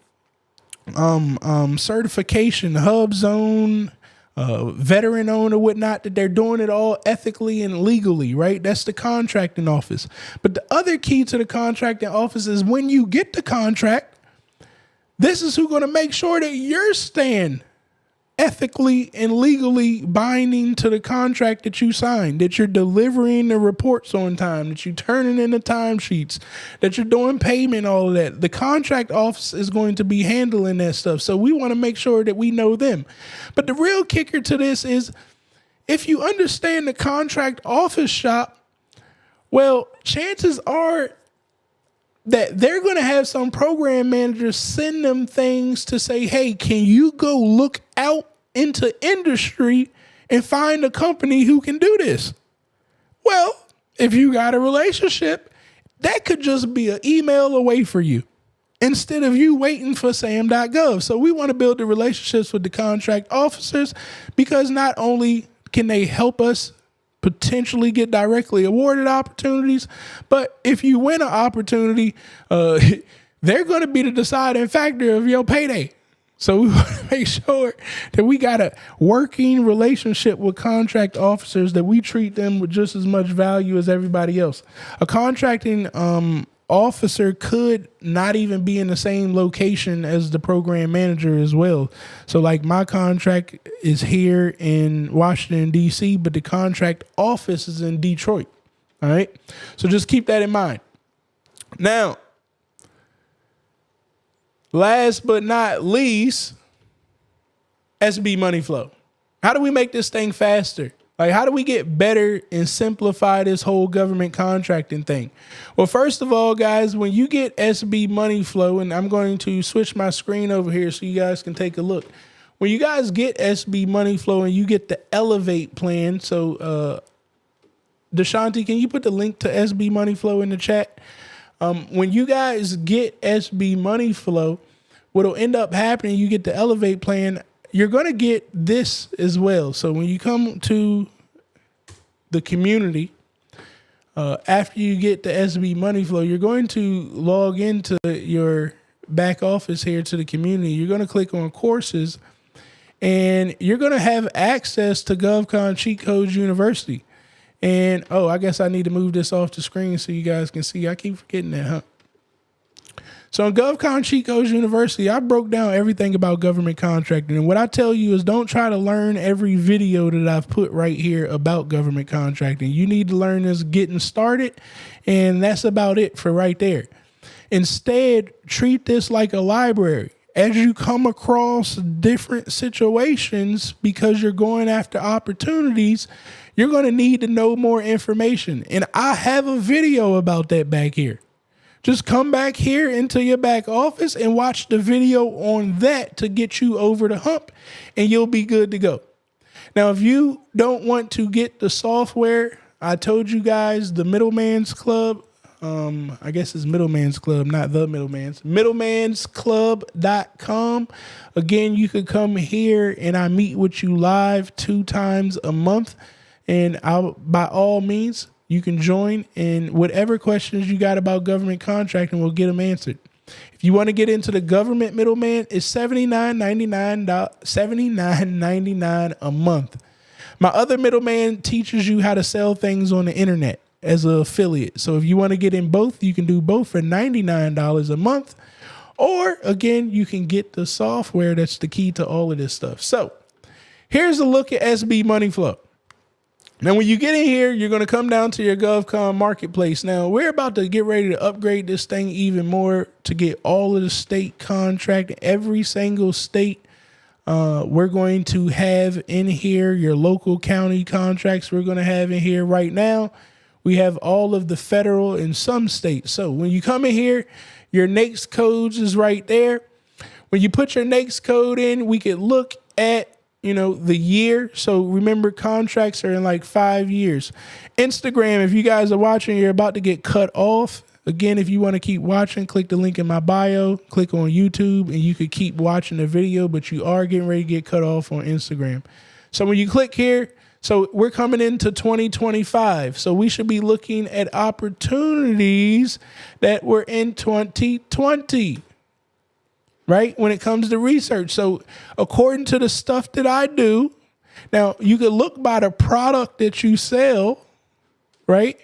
certification, hub zone, veteran owned or whatnot, that they're doing it all ethically and legally, right? That's the contracting office. But the other key to the contracting office is when you get the contract, this is who's going to make sure that you're staying ethically and legally binding to the contract that you signed, that you're delivering the reports on time, that you're turning in the timesheets, that you're doing payment, all of that. The contract office is going to be handling that stuff. So we want to make sure that we know them. But the real kicker to this is, if you understand the contract office shop, well, chances are that they're going to have some program managers send them things to say, hey, can you go look out into industry and find a company who can do this? Well, if you got a relationship, that could just be an email away for you instead of you waiting for sam.gov. So we want to build the relationships with the contract officers, because not only can they help us potentially get directly awarded opportunities, but if you win an opportunity, they're going to be the deciding factor of your payday. So we want to make sure that we got a working relationship with contract officers, that we treat them with just as much value as everybody else. A contracting officer could not even be in the same location as the program manager as well. So like my contract is here in Washington, D.C., but the contract office is in Detroit. All right. So just keep that in mind. Now, last but not least, SB money flow. How do we make this thing faster? Like, how do we get better and simplify this whole government contracting thing? Well, first of all, guys, when you get SB money flow, and I'm going to switch my screen over here so you guys can take a look. When you guys get SB money flow and you get the Elevate plan, so Deshanti, can you put the link to SB money flow in the chat? When you guys get SB money flow, what'll end up happening, you get the Elevate plan, you're going to get this as well. So when you come to the community, after you get the SB money flow, you're going to log into your back office here to the community. You're going to click on courses, and you're going to have access to GovCon Cheat Code University. And, oh, I guess I need to move this off the screen so you guys can see. I keep forgetting that, huh? So in GovCon Cheat Code University, I broke down everything about government contracting. And what I tell you is don't try to learn every video that I've put right here about government contracting. You need to learn this getting started, and that's about it for right there. Instead, treat this like a library. As you come across different situations, because you're going after opportunities, you're going to need to know more information. And I have a video about that back here. Just come back here into your back office and watch the video on that to get you over the hump, and you'll be good to go. Now, if you don't want to get the software, I told you guys the Middleman's Club. I guess it's Middleman's Club, not the Middleman's. Middlemansclub.com. Again, you could come here and I meet with you live 2 times a month. And by all means, you can join, and whatever questions you got about government contracting, we'll get them answered. If you want to get into the government middleman, it's $79.99 a month. My other middleman teaches you how to sell things on the internet as an affiliate. So if you want to get in both, you can do both for $99 a month. Or again, you can get the software that's the key to all of this stuff. So here's a look at SB money flow. Now, when you get in here, you're going to come down to your GovCon marketplace. Now, we're about to get ready to upgrade this thing even more to get all of the state contract, every single state. We're going to have in here your local county contracts. We're going to have in here right now. We have all of the federal and some states. So when you come in here, your NAICS codes is right there. When you put your NAICS code in, we could look at the year. So remember, contracts are in like 5 years. Instagram, if you guys are watching, you're about to get cut off. Again, if you want to keep watching, click the link in my bio, click on YouTube, and you could keep watching the video, but you are getting ready to get cut off on Instagram. So when you click here, so we're coming into 2025. So we should be looking at opportunities that were in 2020. Right? When it comes to research. So according to the stuff that I do, now you could look by the product that you sell, right?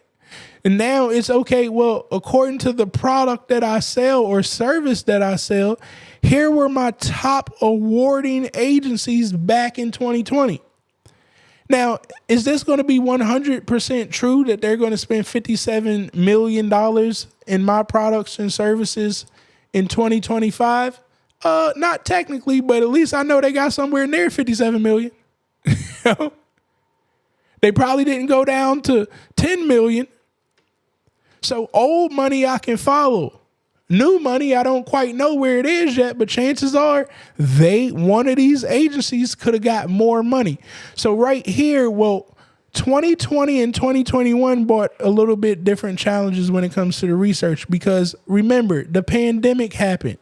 And now it's okay. Well, according to the product that I sell or service that I sell, here were my top awarding agencies back in 2020. Now, is this going to be 100% true that they're going to spend $57 million in my products and services in 2025? Not technically, but at least I know they got somewhere near 57 million. They probably didn't go down to 10 million. So old money I can follow. New money, I don't quite know where it is yet, but chances are one of these agencies could have got more money. So right here, 2020 and 2021 brought a little bit different challenges when it comes to the research, because remember, the pandemic happened.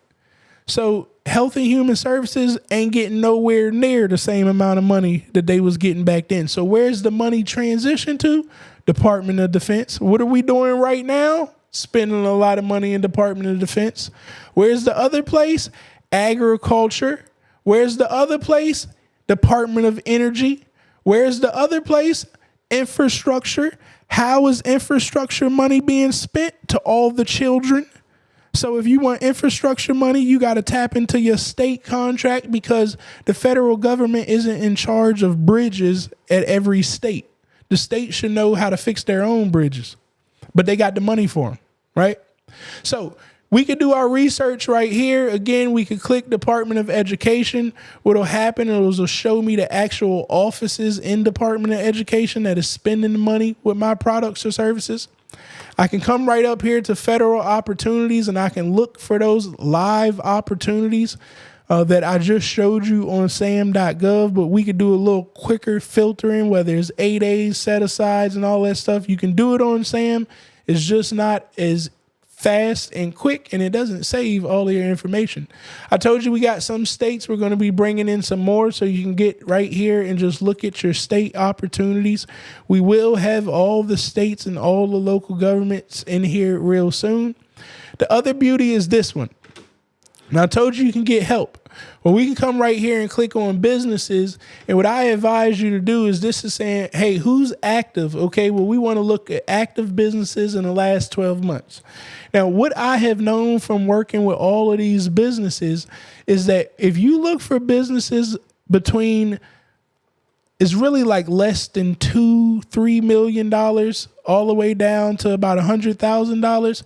So Health and Human Services ain't getting nowhere near the same amount of money that they was getting back then. So where's the money transition to? Department of Defense. What are we doing right now? Spending a lot of money in Department of Defense. Where's the other place? Agriculture. Where's the other place? Department of Energy. Where's the other place? Infrastructure. How is infrastructure money being spent? To all the children. So if you want infrastructure money, you got to tap into your state contract, because the federal government isn't in charge of bridges at every state. The state should know how to fix their own bridges, but they got the money for them, right? So We could do our research right here. Again, we could click Department of Education. What'll happen is it'll show me the actual offices in Department of Education that is spending the money with my products or services. I can come right up here to federal opportunities and I can look for those live opportunities that I just showed you on sam.gov, but we could do a little quicker filtering, whether it's 8As, set-asides, and all that stuff. You can do it on SAM. It's just not as fast and quick, and it doesn't save all of your information. I told you we got some states. We're going to be bringing in some more, so you can get right here and just look at your state opportunities. We will have all the states and all the local governments in here real soon. The other beauty is this one. Now, I told you can get help. Well, we can come right here and click on businesses. And what I advise you to do is this is saying, hey, who's active? Okay, well, we want to look at active businesses in the last 12 months. Now, what I have known from working with all of these businesses is that if you look for businesses between, it's really like less than $2-3 million all the way down to about $100,000.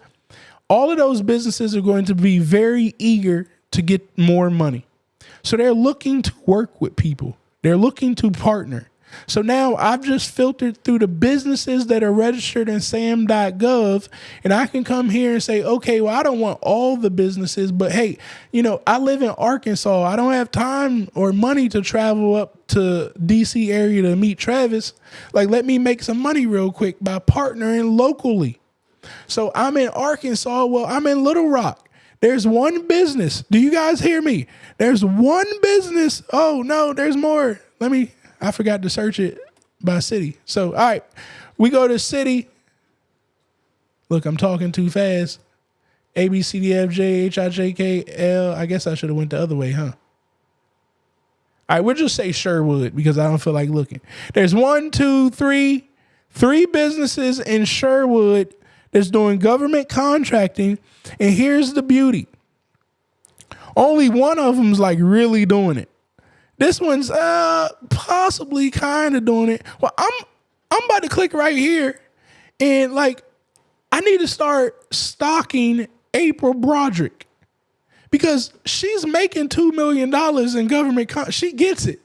All of those businesses are going to be very eager to get more money. So they're looking to work with people. They're looking to partner. So now I've just filtered through the businesses that are registered in sam.gov, and I can come here and say, okay, well, I don't want all the businesses, but hey, I live in Arkansas. I don't have time or money to travel up to DC area to meet Travis. Like, let me make some money real quick by partnering locally. So I'm in Arkansas. Well, I'm in Little Rock. There's one business. Do you guys hear me? There's one business. Oh, no, there's more. I forgot to search it by city. So, all right, we go to city. Look, I'm talking too fast. A, B, C, D, F, J, H, I, J, K, L. I guess I should have went the other way, huh? All right, we'll just say Sherwood because I don't feel like looking. There's 3 businesses in Sherwood that's doing government contracting. And here's the beauty. Only one of them's like really doing it. This one's possibly kind of doing it. Well, I'm about to click right here and I need to start stalking April Broderick because she's making $2 million in government. She gets it.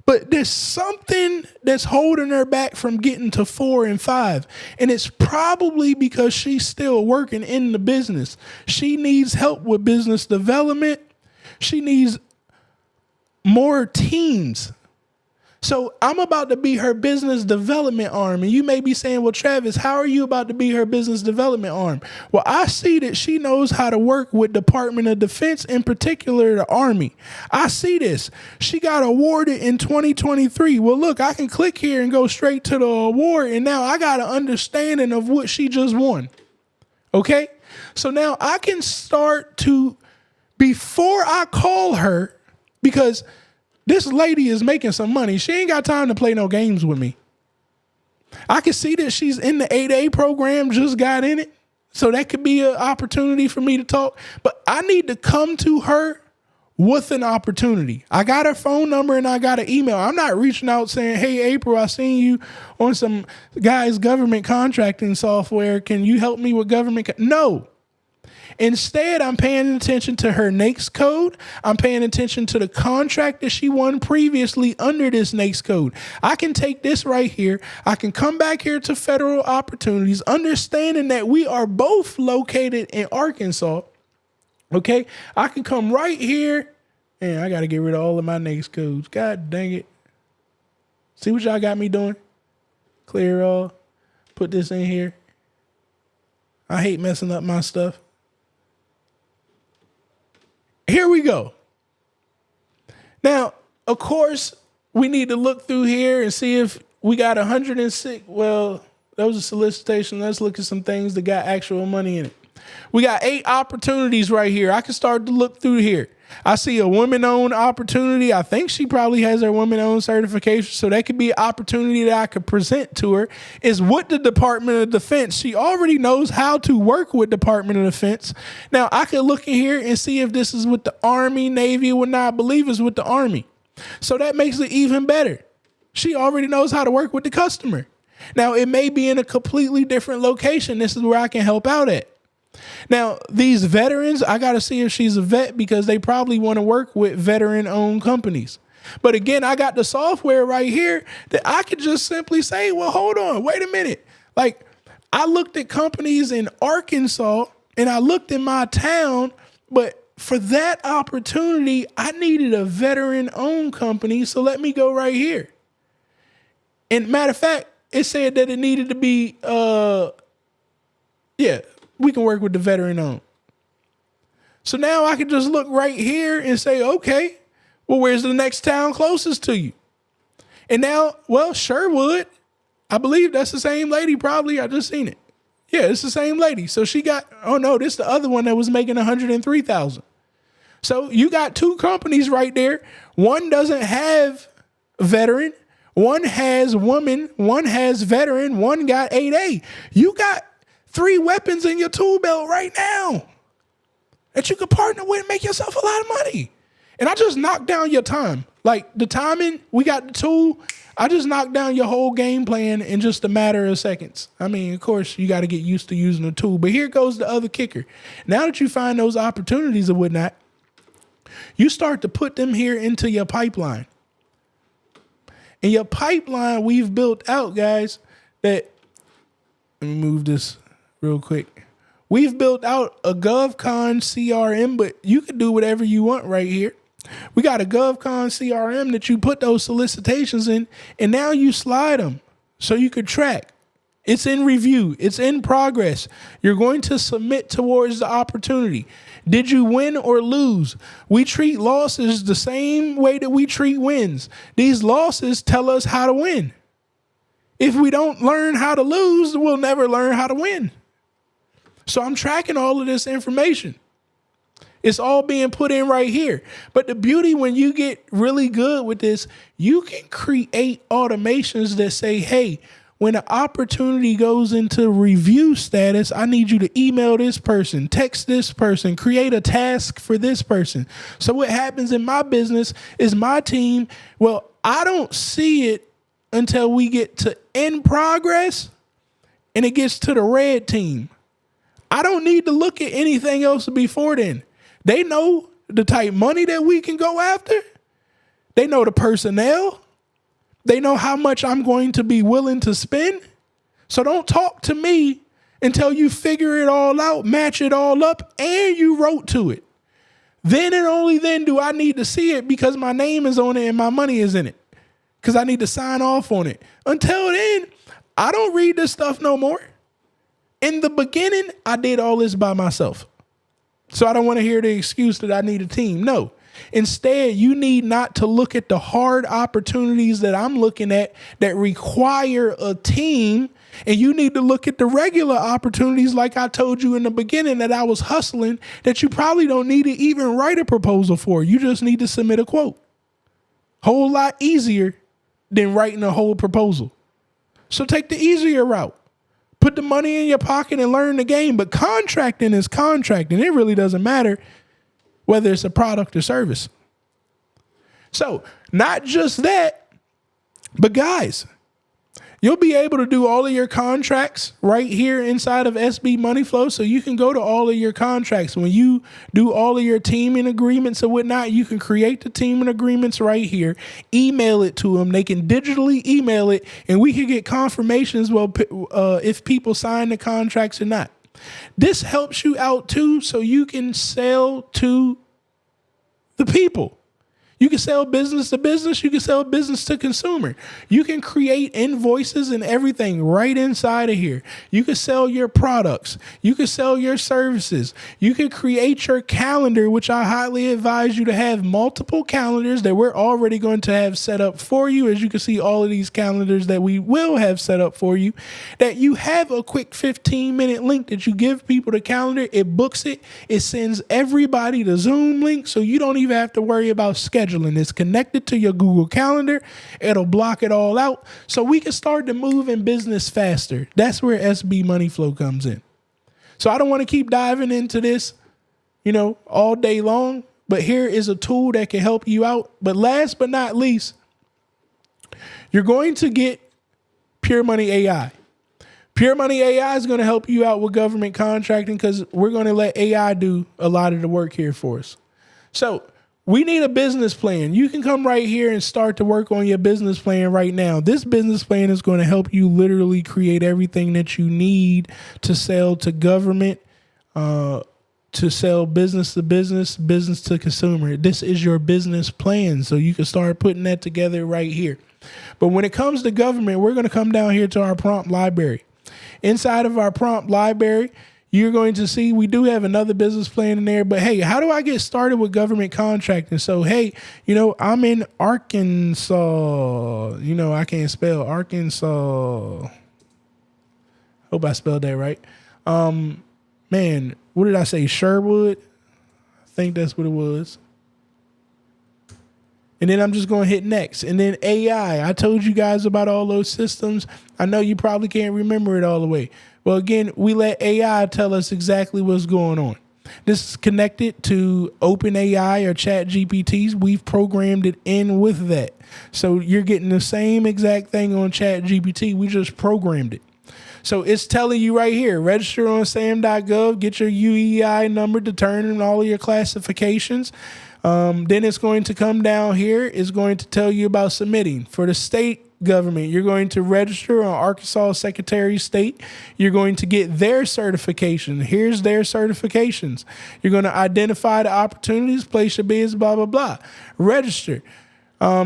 But there's something that's holding her back from getting to 4 and 5. And it's probably because she's still working in the business. She needs help with business development. She needs more teams. So I'm about to be her business development arm. And you may be saying, well, Travis, how are you about to be her business development arm? Well, I see that she knows how to work with Department of Defense, in particular, the Army. I see this. She got awarded in 2023. Well, look, I can click here and go straight to the award. And now I got an understanding of what she just won. Okay? So now I can start to, before I call her, because this lady is making some money. She ain't got time to play no games with me. I can see that she's in the 8A program, just got in it. So that could be an opportunity for me to talk. But I need to come to her with an opportunity. I got her phone number and I got an email. I'm not reaching out saying, hey, April, I seen you on some guy's government contracting software. Can you help me with government? No. Instead, I'm paying attention to her NAICS code. I'm paying attention to the contract that she won previously under this NAICS code. I can take this right here. I can come back here to federal opportunities, understanding that we are both located in Arkansas. Okay, I can come right here, and I got to get rid of all of my NAICS codes. God dang it. See what y'all got me doing? Clear all. Put this in here. I hate messing up my stuff. Here we go. Now, of course, we need to look through here and see if we got 106. Well, that was a solicitation. Let's look at some things that got actual money in it. We got 8 opportunities right here. I can start to look through here. I see a woman-owned opportunity. I think she probably has her woman-owned certification, so that could be an opportunity that I could present to her. Is with the Department of Defense. She already knows how to work with Department of Defense. Now, I could look in here and see if this is with the Army, Navy, or not. I believe it's with the Army. So that makes it even better. She already knows how to work with the customer. Now, it may be in a completely different location. This is where I can help out at. Now, these veterans, I got to see if she's a vet because they probably want to work with veteran-owned companies. But again, I got the software right here that I could just simply say, well, hold on, wait a minute. Like, I looked at companies in Arkansas and I looked in my town, but for that opportunity, I needed a veteran-owned company. So let me go right here. And matter of fact, it said that it needed to be, we can work with the veteran-owned. So now I can just look right here and say, okay, well, where's the next town closest to you? And now, well, Sherwood, I believe that's the same lady, probably. I just seen it. Yeah, it's the same lady. So she got, oh no, this is the other one that was making $103,000. So you got two companies right there. One doesn't have veteran. One has woman. One has veteran. One got 8A. You got 3 weapons in your tool belt right now that you could partner with and make yourself a lot of money. And I just knocked down your time. Like the timing, we got the tool. I just knocked down your whole game plan in just a matter of seconds. I mean, of course, you got to get used to using the tool. But here goes the other kicker. Now that you find those opportunities and whatnot, you start to put them here into your pipeline. And your pipeline we've built out, guys, that, let me move this real quick. We've built out a GovCon CRM, but you can do whatever you want right here. We got a GovCon CRM that you put those solicitations in, and now you slide them so you could track. It's in review. It's in progress. You're going to submit towards the opportunity. Did you win or lose? We treat losses the same way that we treat wins. These losses tell us how to win. If we don't learn how to lose, we'll never learn how to win. So I'm tracking all of this information. It's all being put in right here. But the beauty when you get really good with this, you can create automations that say, hey, when an opportunity goes into review status, I need you to email this person, text this person, create a task for this person. So what happens in my business is my team, well, I don't see it until we get to in progress and it gets to the red team. I don't need to look at anything else before then. They know the type money that we can go after. They know the personnel. They know how much I'm going to be willing to spend. So don't talk to me until you figure it all out, match it all up, and you wrote to it. Then and only then do I need to see it because my name is on it and my money is in it. Because I need to sign off on it. Until then, I don't read this stuff no more. In the beginning, I did all this by myself. So I don't want to hear the excuse that I need a team. No. Instead, you need not to look at the hard opportunities that I'm looking at that require a team. And you need to look at the regular opportunities like I told you in the beginning that I was hustling that you probably don't need to even write a proposal for. You just need to submit a quote. Whole lot easier than writing a whole proposal. So take the easier route. Put the money in your pocket and learn the game. But contracting is contracting. It really doesn't matter whether it's a product or service. So not just that, but guys, you'll be able to do all of your contracts right here inside of SB Money Flow. So you can go to all of your contracts. When you do all of your teaming agreements and whatnot, you can create the teaming agreements right here, email it to them. They can digitally email it and we can get confirmations if people sign the contracts or not. This helps you out too, so you can sell to the people. You can sell business to business. You can sell business to consumer. You can create invoices and everything right inside of here. You can sell your products. You can sell your services. You can create your calendar, which I highly advise you to have multiple calendars that we're already going to have set up for you. As you can see, all of these calendars that we will have set up for you, that you have a quick 15-minute link that you give people the calendar. It books it. It sends everybody the Zoom link, so you don't even have to worry about scheduling. It's connected to your Google Calendar. It'll block it all out so we can start to move in business faster. That's where SB Money Flow comes in. So I don't want to keep diving into this, all day long, but here is a tool that can help you out. But last but not least, you're going to get Pure Money AI. Pure Money AI is going to help you out with government contracting because we're going to let AI do a lot of the work here for us. So we need a business plan. You can come right here and start to work on your business plan right now. This business plan is going to help you literally create everything that you need to sell to government, to sell business to business, business to consumer. This is your business plan. So you can start putting that together right here. But when it comes to government, we're going to come down here to our prompt library. Inside of our prompt library, you're going to see we do have another business plan in there. But hey, how do I get started with government contracting? So, hey, I'm in Arkansas. I can't spell Arkansas. Hope I spelled that right. Man, what did I say? Sherwood? I think that's what it was. And then I'm just going to hit next. And then AI. I told you guys about all those systems. I know you probably can't remember it all the way. Well, again, we let AI tell us exactly what's going on. This is connected to OpenAI or ChatGPTs. We've programmed it in with that. So you're getting the same exact thing on ChatGPT. We just programmed it. So it's telling you right here, register on sam.gov, get your UEI number, determine all of your classifications. Then it's going to come down here. It's going to tell you about submitting. For the state government, you're going to register on Arkansas Secretary of State. You're going to get their certification. Here's their certifications. You're going to identify the opportunities, place your bids, blah, blah, blah. Register.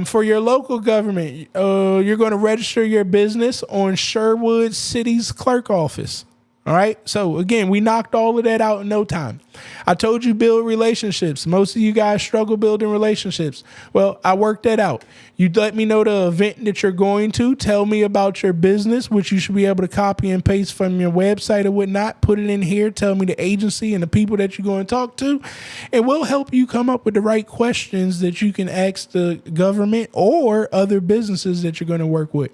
For your local government, you're going to register your business on Sherwood City's clerk office. All right. So again, we knocked all of that out in no time. I told you build relationships. Most of you guys struggle building relationships. Well, I worked that out. You let me know the event that you're going to. Tell me about your business, which you should be able to copy and paste from your website or whatnot. Put it in here. Tell me the agency and the people that you're going to talk to. And we'll help you come up with the right questions that you can ask the government or other businesses that you're going to work with.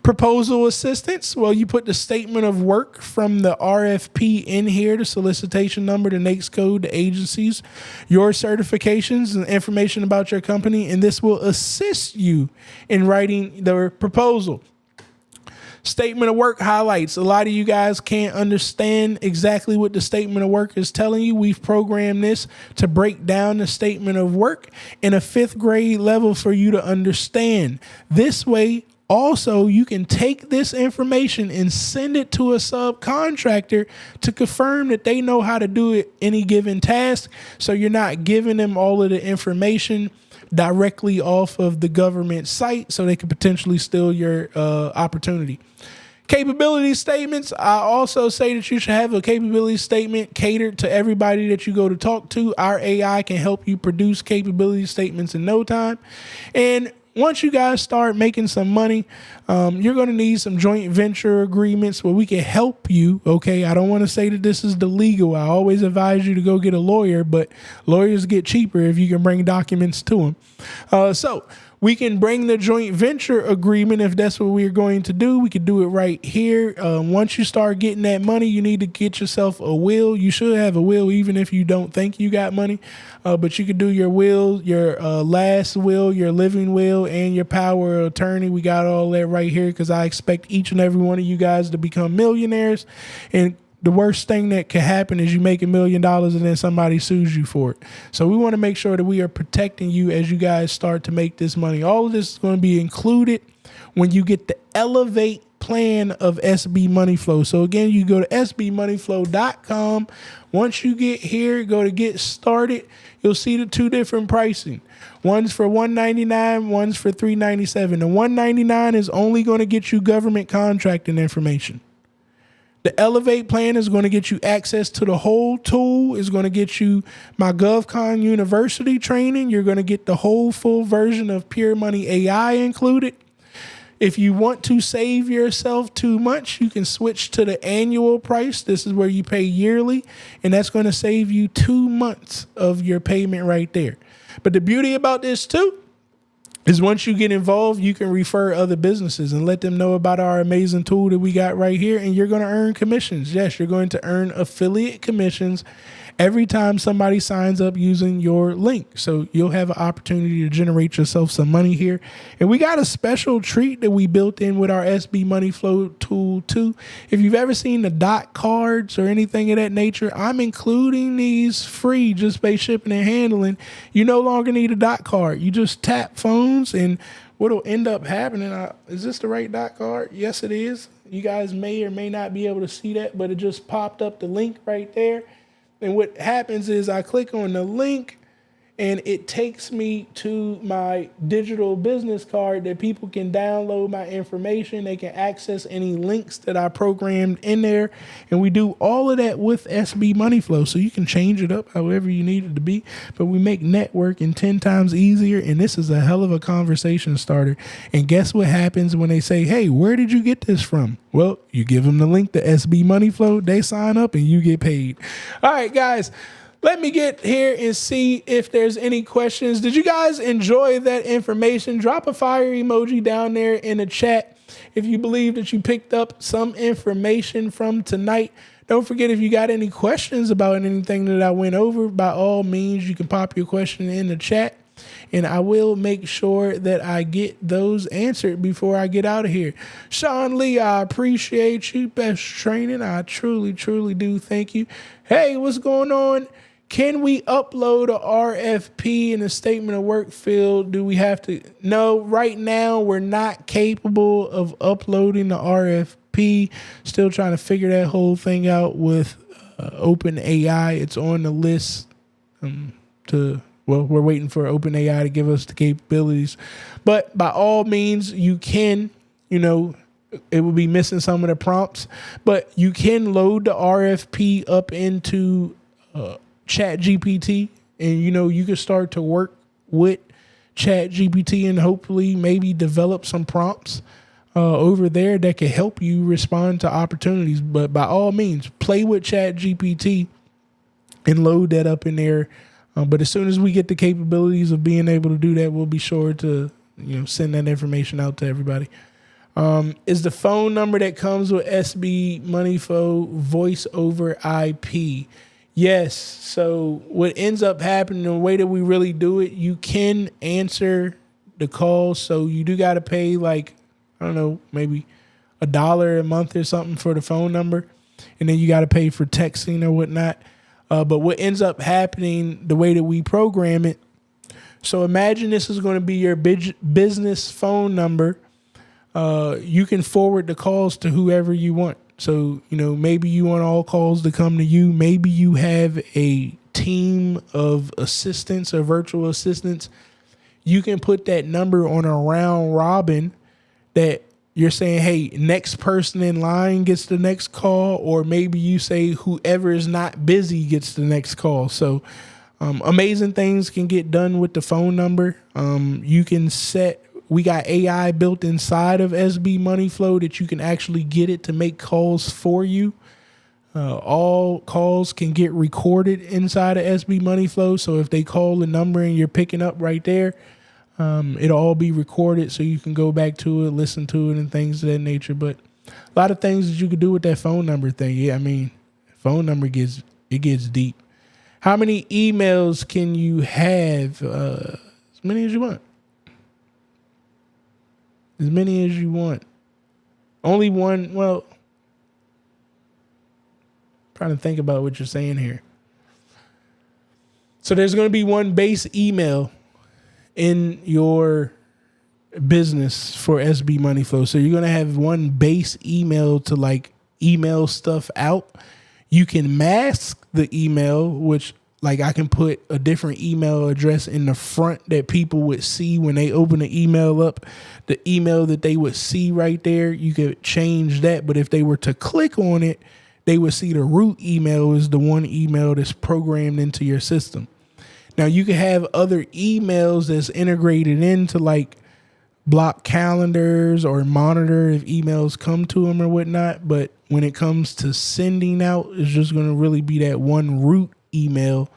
Proposal assistance. Well, you put the statement of work from the RFP in here, the solicitation number, the NAICS code, the agencies, your certifications and information about your company, and this will assist you in writing the proposal. Statement of work highlights. A lot of you guys can't understand exactly what the statement of work is telling you. We've programmed this to break down the statement of work in a 5th grade level for you to understand. This way, also, you can take this information and send it to a subcontractor to confirm that they know how to do it any given task. So you're not giving them all of the information directly off of the government site so they could potentially steal your opportunity. Capability statements. I also say that you should have a capability statement catered to everybody that you go to talk to. Our AI can help you produce capability statements in no time. And once you guys start making some money, you're going to need some joint venture agreements where we can help you. Okay. I don't want to say that this is the legal. I always advise you to go get a lawyer, but lawyers get cheaper if you can bring documents to them. So we can bring the joint venture agreement if that's what we're going to do. We could do it right here. Once you start getting that money, you need to get yourself a will. You should have a will even if you don't think you got money. But you could do your will, your last will, your living will, and your power of attorney. We got all that right here because I expect each and every one of you guys to become millionaires. And the worst thing that could happen is you make $1 million and then somebody sues you for it. So we want to make sure that we are protecting you as you guys start to make this money. All of this is going to be included when you get the Elevate plan of SB Money Flow. So again, you go to sbmoneyflow.com. Once you get here, go to get started. You'll see the 2 different pricing. One's for $199, one's for $397. The $199 is only going to get you government contracting information. The Elevate plan is going to get you access to the whole tool. It's going to get you my GovCon University training. You're going to get the whole full version of Pure Money AI included. If you want to save yourself too much, you can switch to the annual price. This is where you pay yearly, and that's going to save you 2 months of your payment right there. But the beauty about this too is once you get involved, you can refer other businesses and let them know about our amazing tool that we got right here, and you're going to earn commissions. Yes, you're going to earn affiliate commissions every time somebody signs up using your link. So you'll have an opportunity to generate yourself some money here. And we got a special treat that we built in with our SB Money Flow tool too. If you've ever seen the dot cards or anything of that nature, I'm including these free just by shipping and handling. You no longer need a dot card. You just tap phones, and what'll end up happening, is this the right dot card? Yes, it is. You guys may or may not be able to see that, but it just popped up the link right there. And what happens is I click on the link and it takes me to my digital business card that people can download my information. They can access any links that I programmed in there. And we do all of that with SB Money Flow. So you can change it up however you need it to be. But we make networking 10 times easier. And this is a hell of a conversation starter. And guess what happens when they say, hey, where did you get this from? Well, you give them the link to SB Money Flow. They sign up and you get paid. All right, guys. Let me get here and see if there's any questions. Did you guys enjoy that information? Drop a fire emoji down there in the chat if you believe that you picked up some information from tonight. Don't forget, if you got any questions about anything that I went over, by all means, you can pop your question in the chat, and I will make sure that I get those answered before I get out of here. Sean Lee, I appreciate you. Best training. I truly, truly do. Thank you. Hey, what's going on? Can we upload a RFP in the statement of work field? Do we have to? No, right now we're not capable of uploading the RFP. Still trying to figure that whole thing out with OpenAI. It's on the list we're waiting for OpenAI to give us the capabilities. But by all means, you can, it will be missing some of the prompts, but you can load the RFP up into Chat GPT, and you can start to work with Chat GPT and hopefully maybe develop some prompts over there that can help you respond to opportunities. But by all means, play with Chat GPT and load that up in there. But as soon as we get the capabilities of being able to do that, we'll be sure to send that information out to everybody. Is the phone number that comes with SB Money Flow voice over IP? Yes. So what ends up happening, the way that we really do it, you can answer the call. So you do got to pay maybe $1 a month or something for the phone number. And then you got to pay for texting or whatnot. But what ends up happening, the way that we program it, so imagine this is going to be your business phone number. You can forward the calls to whoever you want. So, maybe you want all calls to come to you. Maybe you have a team of assistants or virtual assistants. You can put that number on a round robin that you're saying, hey, next person in line gets the next call, or maybe you say whoever is not busy gets the next call. So amazing things can get done with the phone number. You can we got AI built inside of SB Money Flow that you can actually get it to make calls for you. All calls can get recorded inside of SB Money Flow. So if they call a number and you're picking up right there, it'll all be recorded so you can go back to it, listen to it, and things of that nature. But a lot of things that you can do with that phone number thing. Yeah, phone number gets deep. How many emails can you have? As many as you want. As many as you want. Only one. Well, trying to think about what you're saying here. So there's going to be one base email in your business for SB Money Flow. So you're going to have one base email to email stuff out. You can mask the email, which I can put a different email address in the front that people would see when they open the email up. The email that they would see right there, you could change that. But if they were to click on it, they would see the root email is the one email that's programmed into your system. Now, you can have other emails that's integrated into block calendars or monitor if emails come to them or whatnot. But when it comes to sending out, it's just going to really be that one root email,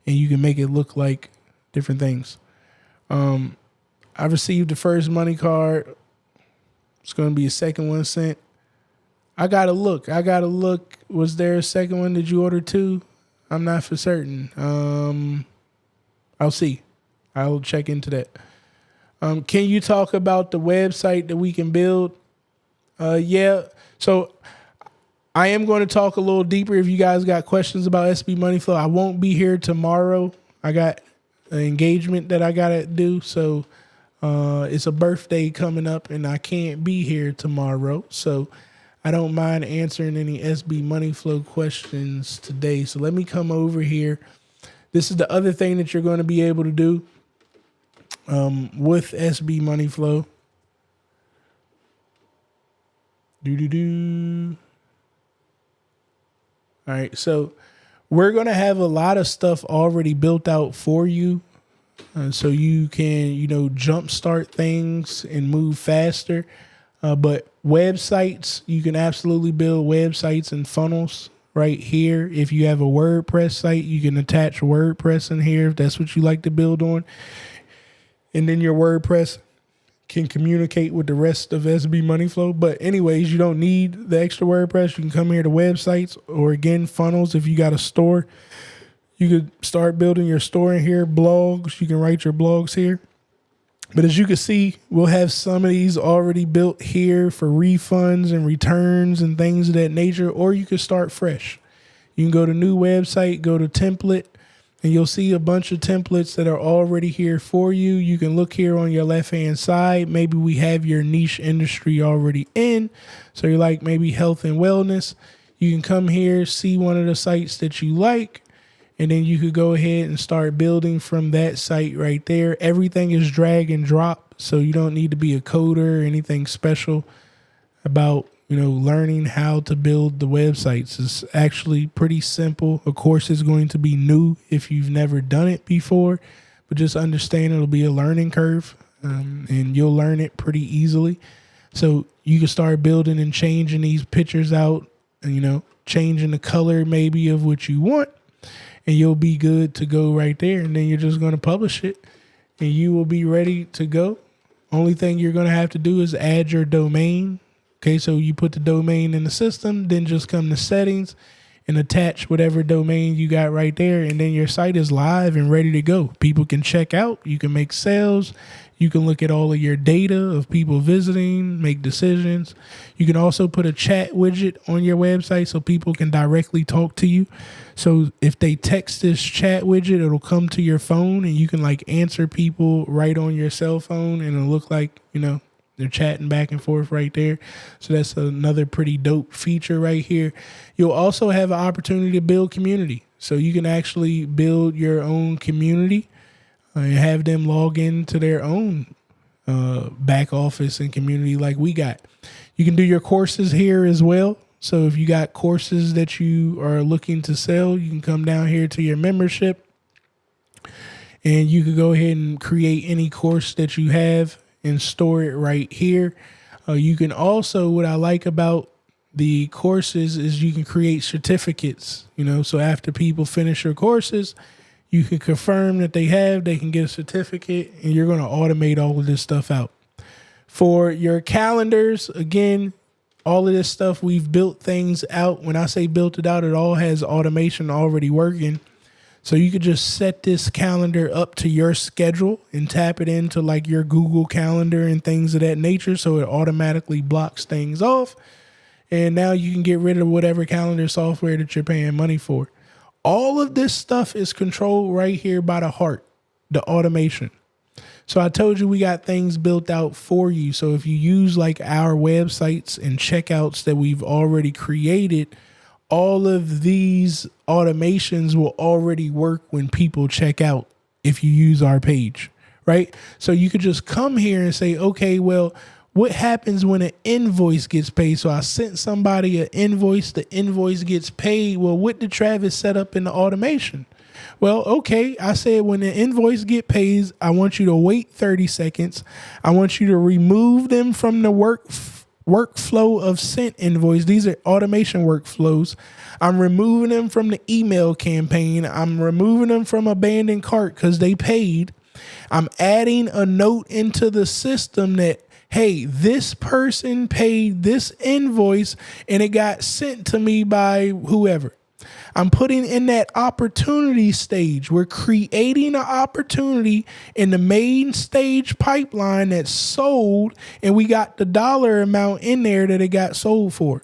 and you can make it look like different things. I received the first money card. It's going to be a second one sent. I gotta look. Was there a second one? Did you order two? I'm not for certain. I'll see. I'll check into that. Can you talk about the website that we can build? Yeah. So I am going to talk a little deeper if you guys got questions about SB Money Flow. I won't be here tomorrow. I got an engagement that I got to do. So it's a birthday coming up and I can't be here tomorrow. So I don't mind answering any SB Money Flow questions today. So let me come over here. This is the other thing that you're going to be able to do with SB Money Flow. All right, so we're going to have a lot of stuff already built out for you. So you can, jumpstart things and move faster. But websites, you can absolutely build websites and funnels right here. If you have a WordPress site, you can attach WordPress in here if that's what you like to build on. And then your WordPress can communicate with the rest of SB Money Flow. But anyways, you don't need the extra WordPress. You can come here to websites or again, funnels. If you got a store, you could start building your store in here. Blogs, you can write your blogs here. But as you can see, we'll have some of these already built here for refunds and returns and things of that nature, or you can start fresh. You can go to new website, go to template, and you'll see a bunch of templates that are already here for you. You can look here on your left-hand side. Maybe we have your niche industry already in. So you're like maybe health and wellness. You can come here, see one of the sites that you like, and then you could go ahead and start building from that site right there. Everything is drag and drop, so you don't need to be a coder or anything special about learning how to build the websites. It's actually pretty simple. Of course, it's going to be new if you've never done it before, but just understand it'll be a learning curve, and you'll learn it pretty easily. So you can start building and changing these pictures out and, changing the color maybe of what you want, and you'll be good to go right there. And then you're just going to publish it and you will be ready to go. Only thing you're going to have to do is add your domain. Okay, so you put the domain in the system, then just come to settings and attach whatever domain you got right there. And then your site is live and ready to go. People can check out. You can make sales. You can look at all of your data of people visiting, make decisions. You can also put a chat widget on your website so people can directly talk to you. So if they text this chat widget, it'll come to your phone and you can answer people right on your cell phone and it'll look like, they're chatting back and forth right there. So that's another pretty dope feature right here. You'll also have an opportunity to build community. So you can actually build your own community and have them log into their own back office and community like we got. You can do your courses here as well. So if you got courses that you are looking to sell, you can come down here to your membership and you can go ahead and create any course that you have and store it right here. You can also, what I like about the courses is you can create certificates, so after people finish your courses, you can confirm that they can get a certificate and you're going to automate all of this stuff out. For your calendars, again, all of this stuff, we've built things out. When I say built it out, it all has automation already working. So you could just set this calendar up to your schedule and tap it into your Google Calendar and things of that nature. So it automatically blocks things off. And now you can get rid of whatever calendar software that you're paying money for. All of this stuff is controlled right here by the heart, the automation. So I told you we got things built out for you. So if you use our websites and checkouts that we've already created, all of these automations will already work when people check out if you use our page, right? So you could just come here and say, okay, well, what happens when an invoice gets paid? So I sent somebody an invoice, the invoice gets paid. Well, what did Travis set up in the automation? Well, okay, I said when the invoice get paid, I want you to wait 30 seconds. I want you to remove them from the workflow of sent invoice. These are automation workflows. I'm removing them from the email campaign. I'm removing them from abandoned cart because they paid. I'm adding a note into the system that, hey, this person paid this invoice and it got sent to me by whoever. I'm putting in that opportunity stage. We're creating an opportunity in the main stage pipeline that's sold, and we got the dollar amount in there that it got sold for.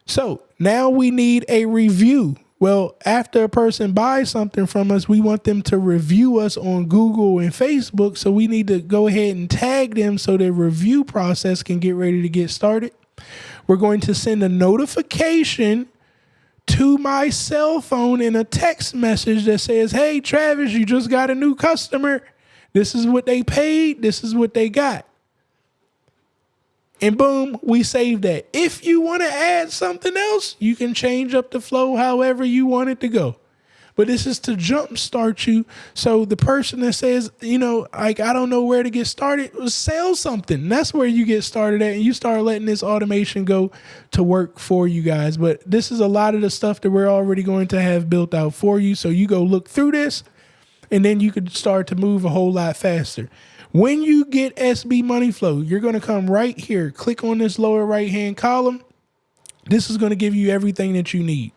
So now we need a review. Well, after a person buys something from us, we want them to review us on Google and Facebook. So we need to go ahead and tag them so the review process can get ready to get started. We're going to send a notification to my cell phone in a text message that says, hey, Travis, you just got a new customer. This is what they paid. This is what they got. And boom, we save that. If you want to add something else, you can change up the flow however you want it to go. But this is to jumpstart you. So the person that says, I don't know where to get started, sell something. That's where you get started at. And you start letting this automation go to work for you guys. But this is a lot of the stuff that we're already going to have built out for you. So you go look through this, and then you could start to move a whole lot faster. When you get SB Money Flow, you're going to come right here, click on this lower right-hand column. This is going to give you everything that you need.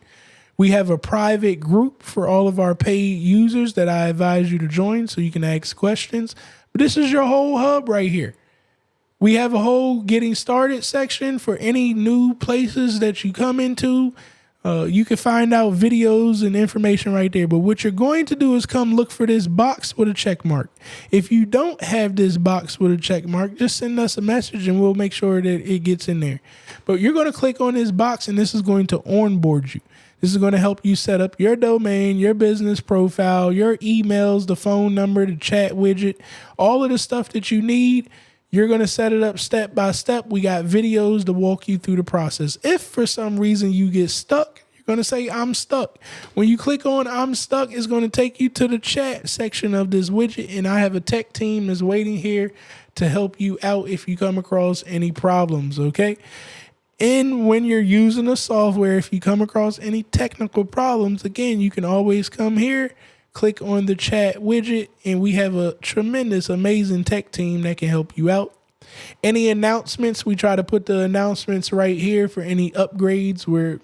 We have a private group for all of our paid users that I advise you to join so you can ask questions. But this is your whole hub right here. We have a whole getting started section for any new places that you come into. You can find out videos and information right there. But what you're going to do is come look for this box with a check mark. If you don't have this box with a check mark, just send us a message and we'll make sure that it gets in there. But you're going to click on this box and this is going to onboard you. This is going to help you set up your domain, your business profile, your emails, the phone number, the chat widget, all of the stuff that you need. You're going to set it up step by step. We got videos to walk you through the process. If for some reason you get stuck, you're going to say, I'm stuck. When you click on I'm stuck, it's going to take you to the chat section of this widget. And I have a tech team that's waiting here to help you out if you come across any problems, okay? And when you're using the software, if you come across any technical problems, again, you can always come here, click on the chat widget, and we have a tremendous, amazing tech team that can help you out. Any announcements, we try to put the announcements right here for any upgrades. We're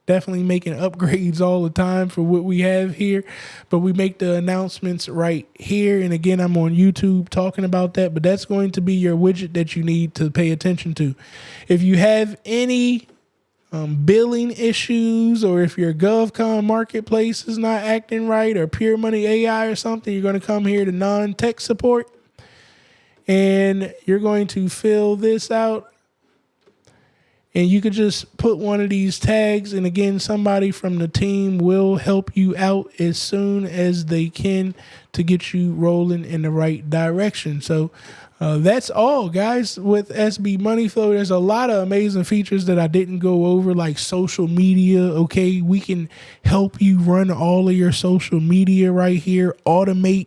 definitely making upgrades all the time for what we have here, but we make the announcements right here. And again, I'm on YouTube talking about that, but that's going to be your widget that you need to pay attention to. If you have any billing issues, or if your GovCon marketplace is not acting right, or Pure Money AI or something, you're going to come here to non-tech support and you're going to fill this out. And you could just put one of these tags, and again, somebody from the team will help you out as soon as they can to get you rolling in the right direction. So that's all, guys, with SB Money Flow. There's a lot of amazing features that I didn't go over, like social media. Okay, we can help you run all of your social media right here, automate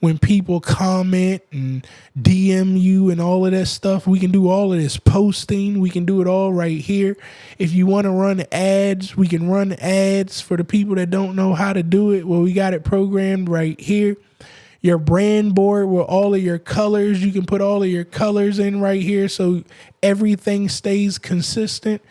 when people comment and DM you and all of that stuff. We can do all of this posting. We can do it all right here. If you want to run ads, we can run ads for the people that don't know how to do it. Well, we got it programmed right here. Your brand board with all of your colors. You can put all of your colors in right here so everything stays consistent.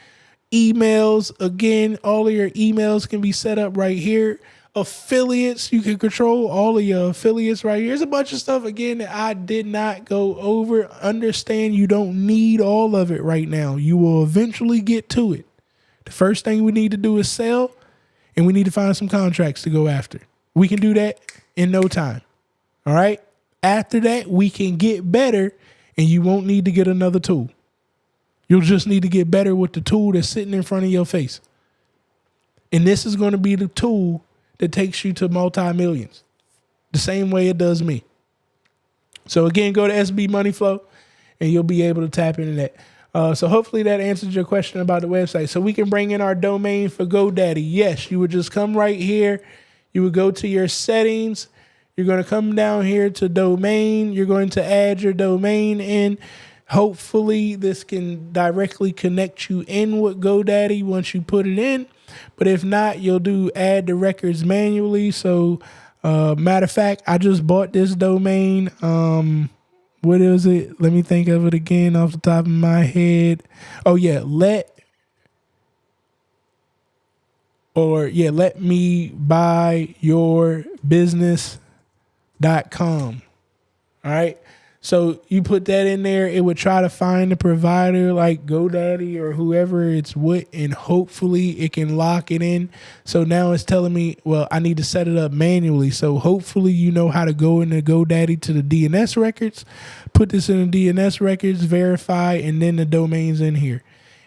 Emails, again, all of your emails can be set up right here. Affiliates, you can control all of your affiliates right here. There's a bunch of stuff, again, that I did not go over. Understand you don't need all of it right now. You will eventually get to it. The first thing we need to do is sell, and we need to find some contracts to go after. We can do that in no time. All right? After that, we can get better, and you won't need to get another tool. You'll just need to get better with the tool that's sitting in front of your face. And this is going to be the tool that takes you to multi-millions the same way it does me. So again, go to SB Money Flow and you'll be able to tap into that. So hopefully that answers your question about the website. So we can bring in our domain for GoDaddy. Yes, you would just come right here. You would go to your settings. You're going to come down here to domain. You're going to add your domain in. Hopefully this can directly connect you in with GoDaddy once you put it in. But if not, you'll do add the records manually. So matter of fact, I just bought this domain. What is it? Let me think of it again off the top of my head. Oh, yeah. or yeah, let me buy your business.com. All right. So you put that in there, it would try to find a provider like GoDaddy or whoever it's with, and hopefully it can lock it in. So now it's telling me, well, I need to set it up manually. So hopefully you know how to go into GoDaddy to the DNS records, put this in the DNS records, verify, and then the domain's in here.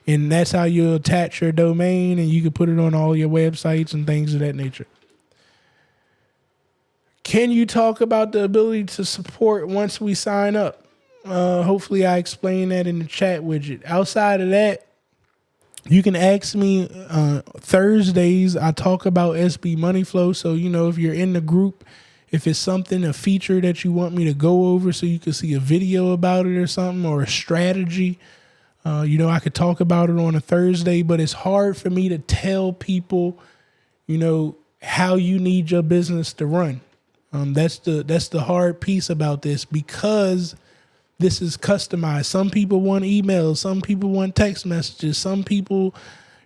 And that's how you attach your domain, and you can put it on all your websites and things of that nature. Can you talk about the ability to support once we sign up? Hopefully I explain that in the chat widget. Outside of that, you can ask me Thursdays. I talk about SB Money Flow. So, if you're in the group, if it's something, a feature that you want me to go over so you can see a video about it or something, or a strategy, I could talk about it on a Thursday, but it's hard for me to tell people, how you need your business to run. That's the hard piece about this, because this is customized. Some people want emails. Some people want text messages. Some people,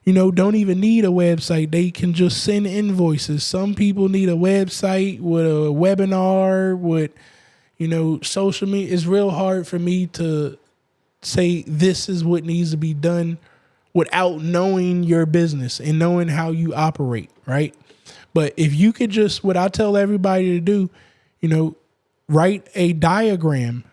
don't even need a website. They can just send invoices. Some people need a website with a webinar, with, social media. It's real hard for me to say this is what needs to be done without knowing your business and knowing how you operate, right? But if you could just, what I tell everybody to do, write a diagram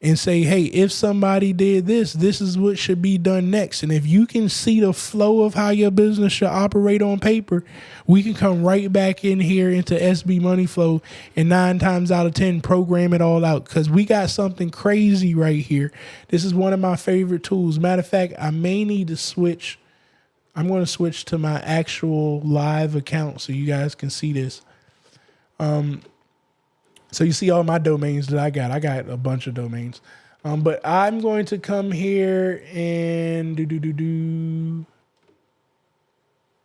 and say, hey, if somebody did this, this is what should be done next. And if you can see the flow of how your business should operate on paper, we can come right back in here into SB Money Flow and 9 times out of 10 program it all out, because we got something crazy right here. This is one of my favorite tools. Matter of fact, I may need to switch. I'm going to switch to my actual live account so you guys can see this. So you see all my domains that I got. I got a bunch of domains. But I'm going to come here and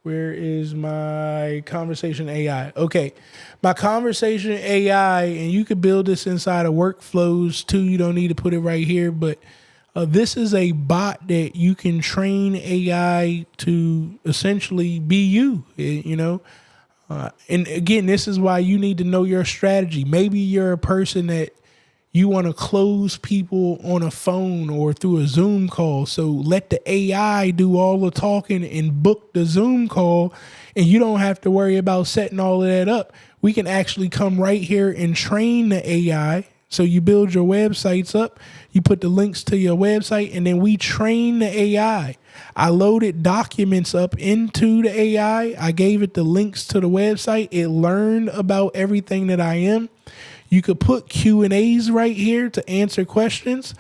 Where is my conversation AI? Okay. My conversation AI, and you could build this inside of workflows too. You don't need to put it right here, but this is a bot that you can train AI to essentially be you, and again, this is why you need to know your strategy. Maybe you're a person that you want to close people on a phone or through a Zoom call. So let the AI do all the talking and book the Zoom call, and you don't have to worry about setting all of that up. We can actually come right here and train the AI. So you build your websites up, you put the links to your website, and then we train the AI. I loaded documents up into the AI. I gave it the links to the website. It learned about everything that I am. You could put Q&As right here to answer questions,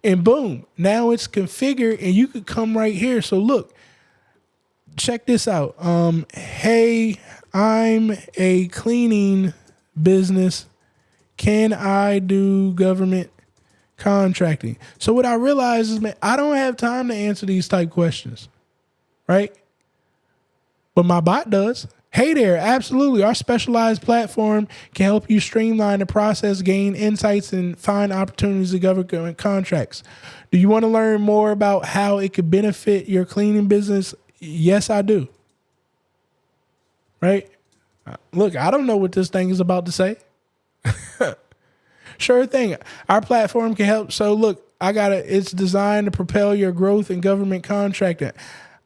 and boom, now it's configured, and you could come right here. So look, check this out. Hey, I'm a cleaning business. Can I do government contracting? So what I realized is, man, I don't have time to answer these type questions, right? But my bot does. Hey there, absolutely. Our specialized platform can help you streamline the process, gain insights, and find opportunities to government contracts. Do you want to learn more about how it could benefit your cleaning business? Yes, I do. Right? Look, I don't know what this thing is about to say. Sure thing. Our platform can help. So look, it's designed to propel your growth in government contracting.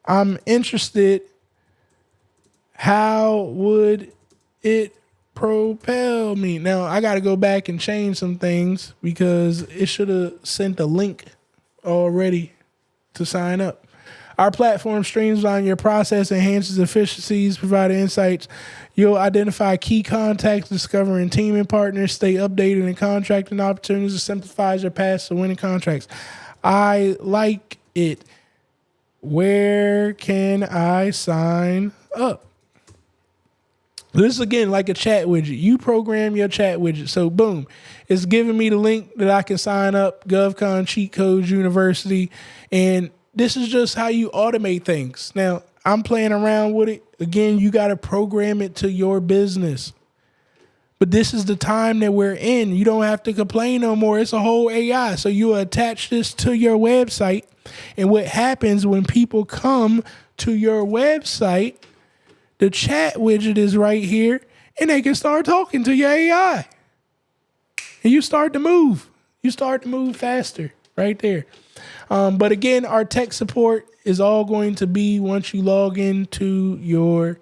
I'm interested. How would it propel me? Now I got to go back and change some things because it should have sent a link already to sign up. Our platform streamlines your process, enhances efficiencies, providing insights. You'll identify key contacts, discovering team and partners, stay updated in contracting opportunities, and simplifies your path to winning contracts. I like it. Where can I sign up? This is, again, like a chat widget. You program your chat widget. So, boom, it's giving me the link that I can sign up, GovCon Cheat Code University, and this is just how you automate things. Now, I'm playing around with it. Again, you got to program it to your business. But this is the time that we're in. You don't have to complain no more. It's a whole AI. So you attach this to your website. And what happens when people come to your website, The chat widget is right here, and they can start talking to your AI. And you start to move. You start to move faster right there. But again, our tech support is all going to be once you log into your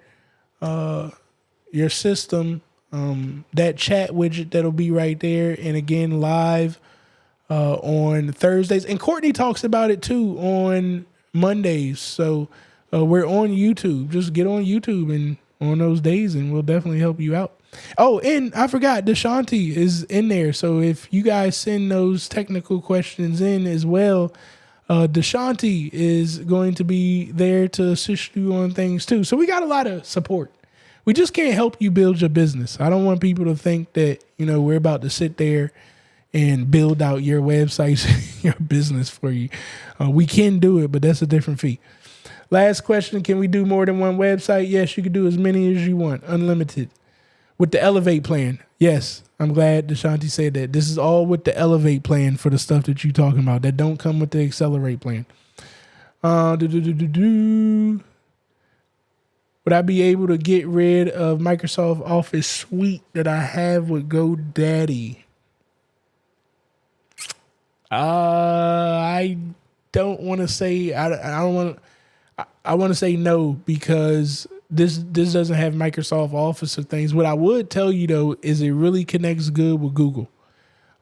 system. That chat widget that'll be right there, and again live on Thursdays. And Courtney talks about it too on Mondays. So we're on YouTube. Just get on YouTube and on those days, and we'll definitely help you out. Oh, and I forgot, Deshanti is in there. So if you guys send those technical questions in as well, Deshanti is going to be there to assist you on things too. So we got a lot of support. We just can't help you build your business. I don't want people to think that, we're about to sit there and build out your websites, your business for you. We can do it, but that's a different fee. Last question, can we do more than one website? Yes, you can do as many as you want, unlimited. With the Elevate plan, yes. I'm glad Deshanti said that. This is all with the Elevate plan for the stuff that you're talking about. That don't come with the Accelerate plan. Would I be able to get rid of Microsoft Office Suite that I have with GoDaddy? I don't want to say. I don't want to. I want to say no, because this doesn't have Microsoft Office or things. What I would tell you though is it really connects good with Google,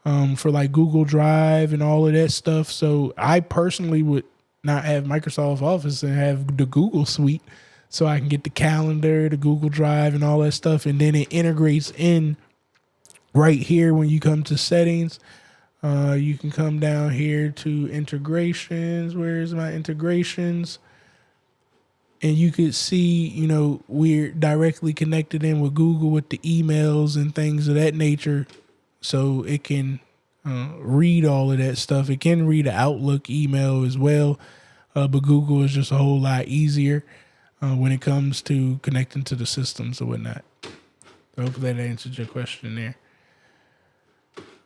for like Google Drive and all of that stuff. So I personally would not have Microsoft Office and have the Google Suite, so I can get the calendar, the Google Drive, and all that stuff, and then it integrates in right here when you come to settings. You can come down here to integrations. Where's my integrations? And you could see, we're directly connected in with Google with the emails and things of that nature. So it can read all of that stuff. It can read an Outlook email as well. But Google is just a whole lot easier when it comes to connecting to the systems or whatnot. So hopefully that answered your question there.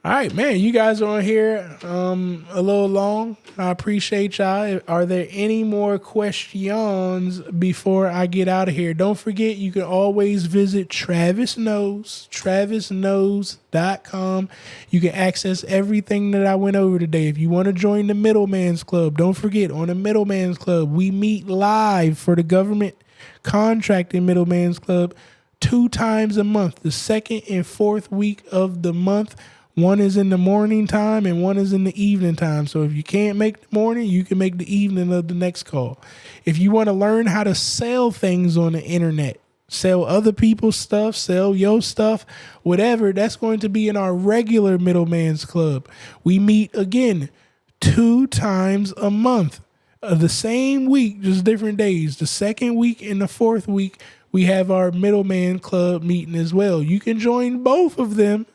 All right, man, you guys are on here a little long. I appreciate y'all. Are there any more questions before I get out of here? Don't forget, you can always visit travisknows.com. You can access everything that I went over today. If you want to join the Middleman's Club, don't forget, on the Middleman's Club, we meet live for the government contracting Middleman's Club 2 times a month, the second and fourth week of the month. One is in the morning time and one is in the evening time. So if you can't make the morning, you can make the evening of the next call. If you want to learn how to sell things on the internet, sell other people's stuff, sell your stuff, whatever, that's going to be in our regular Middleman's Club. We meet again 2 times a month of the same week, just different days. The second week and the fourth week, we have our Middleman Club meeting as well. You can join both of them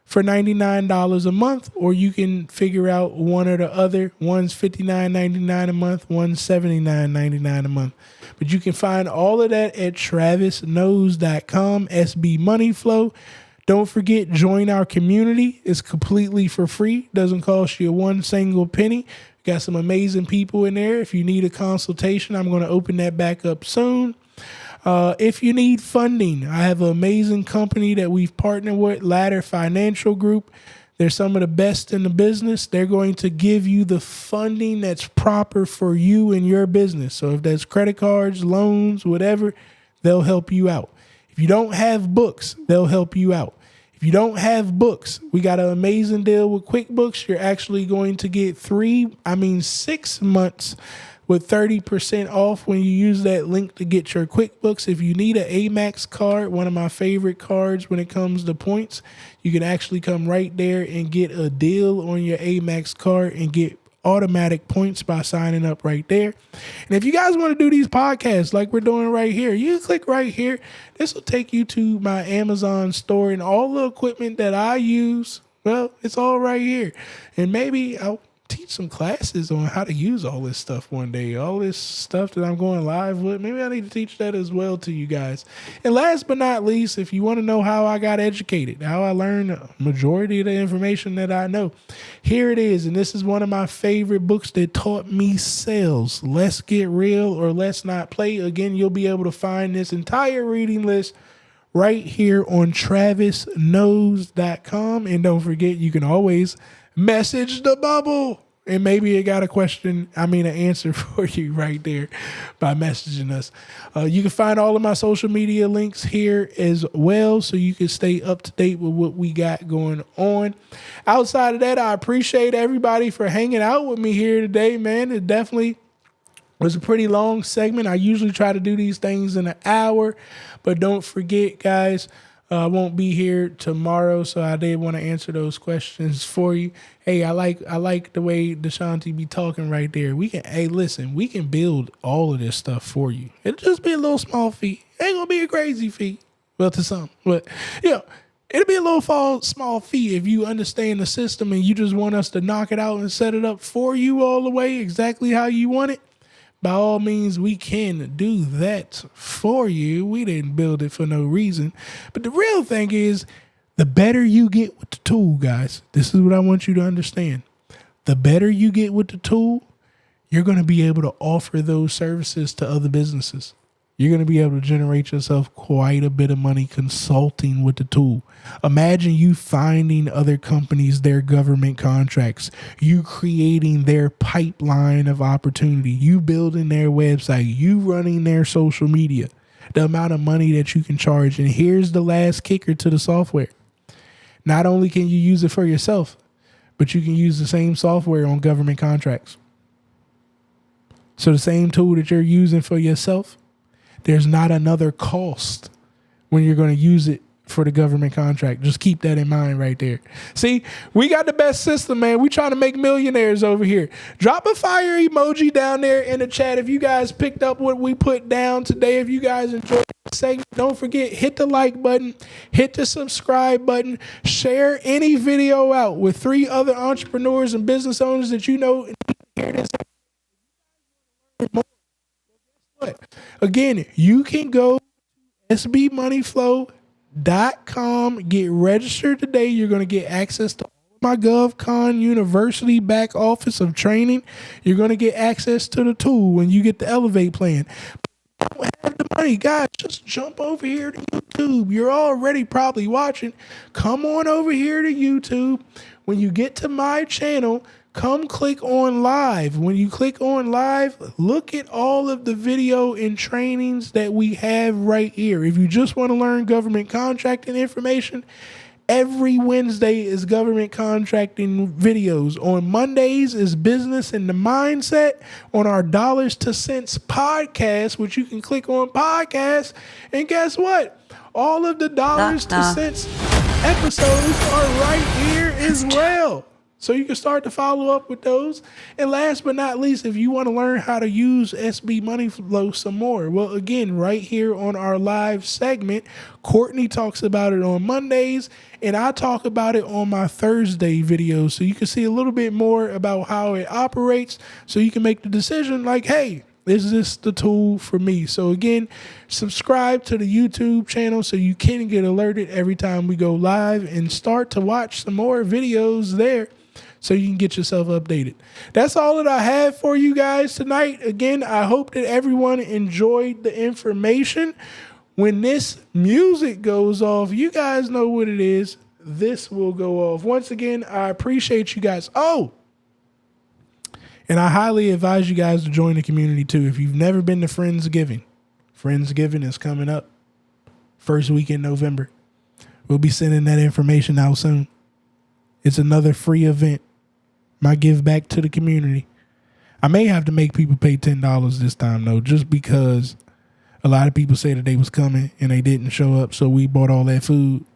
for $99 a month, or you can figure out one or the other. One's $59.99 a month, one's $79.99 a month. But you can find all of that at travisknows.com, SB Money Flow. Don't forget, join our community. It's completely for free. Doesn't cost you one single penny. Got some amazing people in there. If you need a consultation, I'm going to open that back up soon. If you need funding, I have an amazing company that we've partnered with, Ladder Financial Group. They're some of the best in the business. They're going to give you the funding that's proper for you and your business. So if that's credit cards, loans, whatever, they'll help you out. If you don't have books, they'll help you out. If you don't have books, we got an amazing deal with QuickBooks. You're actually going to get 6 months with 30% off when you use that link to get your QuickBooks. If you need an Amex card, one of my favorite cards when it comes to points, you can actually come right there and get a deal on your Amex card and get automatic points by signing up right there. And if you guys want to do these podcasts like we're doing right here, you click right here. This will take you to my Amazon store, and all the equipment that I use, well, it's all right here. And maybe I'll teach some classes on how to use all this stuff one day. All this stuff that I'm going live with, maybe I need to teach that as well to you guys. And last but not least, if you want to know how I got educated, how I learned the majority of the information that I know, here it is. And this is one of my favorite books that taught me sales. Let's Get Real or Let's Not Play. Again, you'll be able to find this entire reading list right here on travisknows.com. And don't forget, you can always message the bubble, and maybe it got an answer for you right there by messaging us. You can find all of my social media links here as well, so you can stay up to date with what we got going on. Outside of that, I appreciate everybody for hanging out with me here today, man. It definitely was a pretty long segment. I usually try to do these things in an hour, but don't forget, guys, I won't be here tomorrow, so I did want to answer those questions for you. Hey, I like the way Deshanti be talking right there. We can build all of this stuff for you. It'll just be a little small fee. Ain't gonna be a crazy fee. Well, to some, but it'll be a little small fee if you understand the system and you just want us to knock it out and set it up for you all the way exactly how you want it. By all means, we can do that for you. We didn't build it for no reason. But the real thing is, the better you get with the tool, guys, this is what I want you to understand. The better you get with the tool, you're going to be able to offer those services to other businesses. You're going to be able to generate yourself quite a bit of money consulting with the tool. Imagine you finding other companies their government contracts, you creating their pipeline of opportunity, you building their website, you running their social media, the amount of money that you can charge. And here's the last kicker to the software. Not only can you use it for yourself, but you can use the same software on government contracts. So the same tool that you're using for yourself, there's not another cost when you're going to use it for the government contract. Just keep that in mind right there. See, we got the best system, man. We trying to make millionaires over here. Drop a fire emoji down there in the chat if you guys picked up what we put down today. If you guys enjoyed the segment, don't forget, hit the like button, hit the subscribe button, share any video out with 3 other entrepreneurs and business owners that you know need to hear this. Again, you can go to sbmoneyflow.com, get registered today. You're going to get access to my GovCon University back office of training. You're going to get access to the tool when you get the Elevate plan. Don't have the money, guys, just jump over here to YouTube. You're already probably watching. Come on over here to YouTube. When you get to my channel, come click on live. When you click on live, look at all of the video and trainings that we have right here. If you just want to learn government contracting information, every Wednesday is government contracting videos. On Mondays is business and the mindset. On our Dollars to Cents podcast, which you can click on podcast. And guess what? All of the Dollars to Cents episodes are right here as well. So you can start to follow up with those. And last but not least, if you want to learn how to use SB Money Flow some more, well, again, right here on our live segment, Courtney talks about it on Mondays, and I talk about it on my Thursday videos. So you can see a little bit more about how it operates, so you can make the decision like, hey, is this the tool for me? So again, subscribe to the YouTube channel so you can get alerted every time we go live, and start to watch some more videos there, so you can get yourself updated. That's all that I have for you guys tonight. Again, I hope that everyone enjoyed the information. When this music goes off, you guys know what it is. This will go off. Once again, I appreciate you guys. Oh, and I highly advise you guys to join the community too. If you've never been to Friendsgiving is coming up first week in November. We'll be sending that information out soon. It's another free event. My give back to the community. I may have to make people pay $10 this time though, just because a lot of people said that they was coming and they didn't show up. So we bought all that food.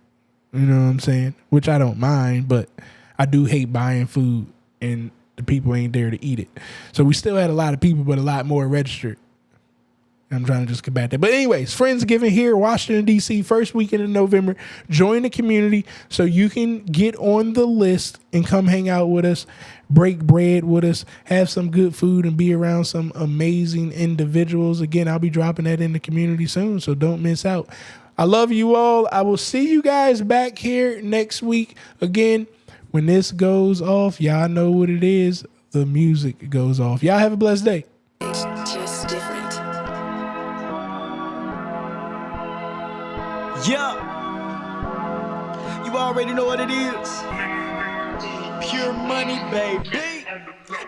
You know what I'm saying? Which I don't mind, but I do hate buying food and the people ain't there to eat it. So we still had a lot of people, but a lot more registered. I'm trying to just combat that. But anyways, Friendsgiving here, Washington, D.C., first weekend in November. Join the community so you can get on the list and come hang out with us, break bread with us, have some good food, and be around some amazing individuals. Again, I'll be dropping that in the community soon, so don't miss out. I love you all. I will see you guys back here next week. Again, when this goes off, y'all know what it is. The music goes off. Y'all have a blessed day. It's just different. Yeah, you already know what it is. Pure money, baby.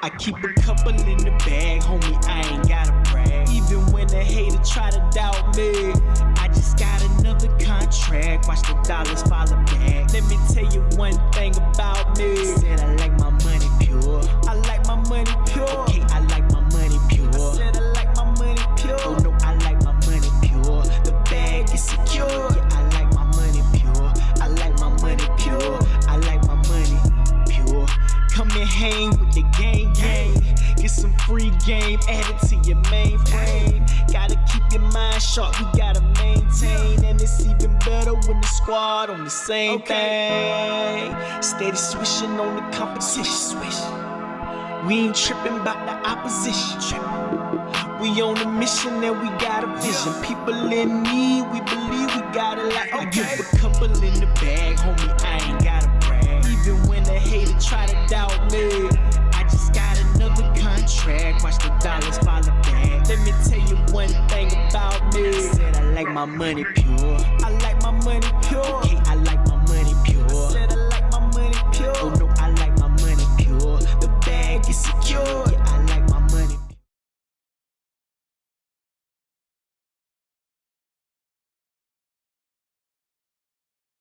I keep a couple in the bag, homie, I ain't gotta brag. Even when the hater try to doubt me, I just got another contract. Watch the dollars follow back. Let me tell you one thing about me. Said I like my money pure. I like my money pure. Okay, I like my money pure. I said I like my money pure. Oh no, I like my money pure. The bag is secure. Yeah, I like my money pure. I like my money pure. I like my money pure. Come and hang with the gang. Get some free game added to your mainframe. Gotta keep your mind sharp, you gotta maintain. And it's even better when the squad on the same thing. Steady swishing on the competition. We ain't tripping about the opposition. We on a mission and we got a vision. People in need, we believe we got it like I give a couple in the bag, homie, I ain't gotta brag. Even when the hater try to doubt me, I just got another contract. Watch the dollars follow back. Let me tell you one thing about me. Said I like my money pure. I like my money pure. Okay,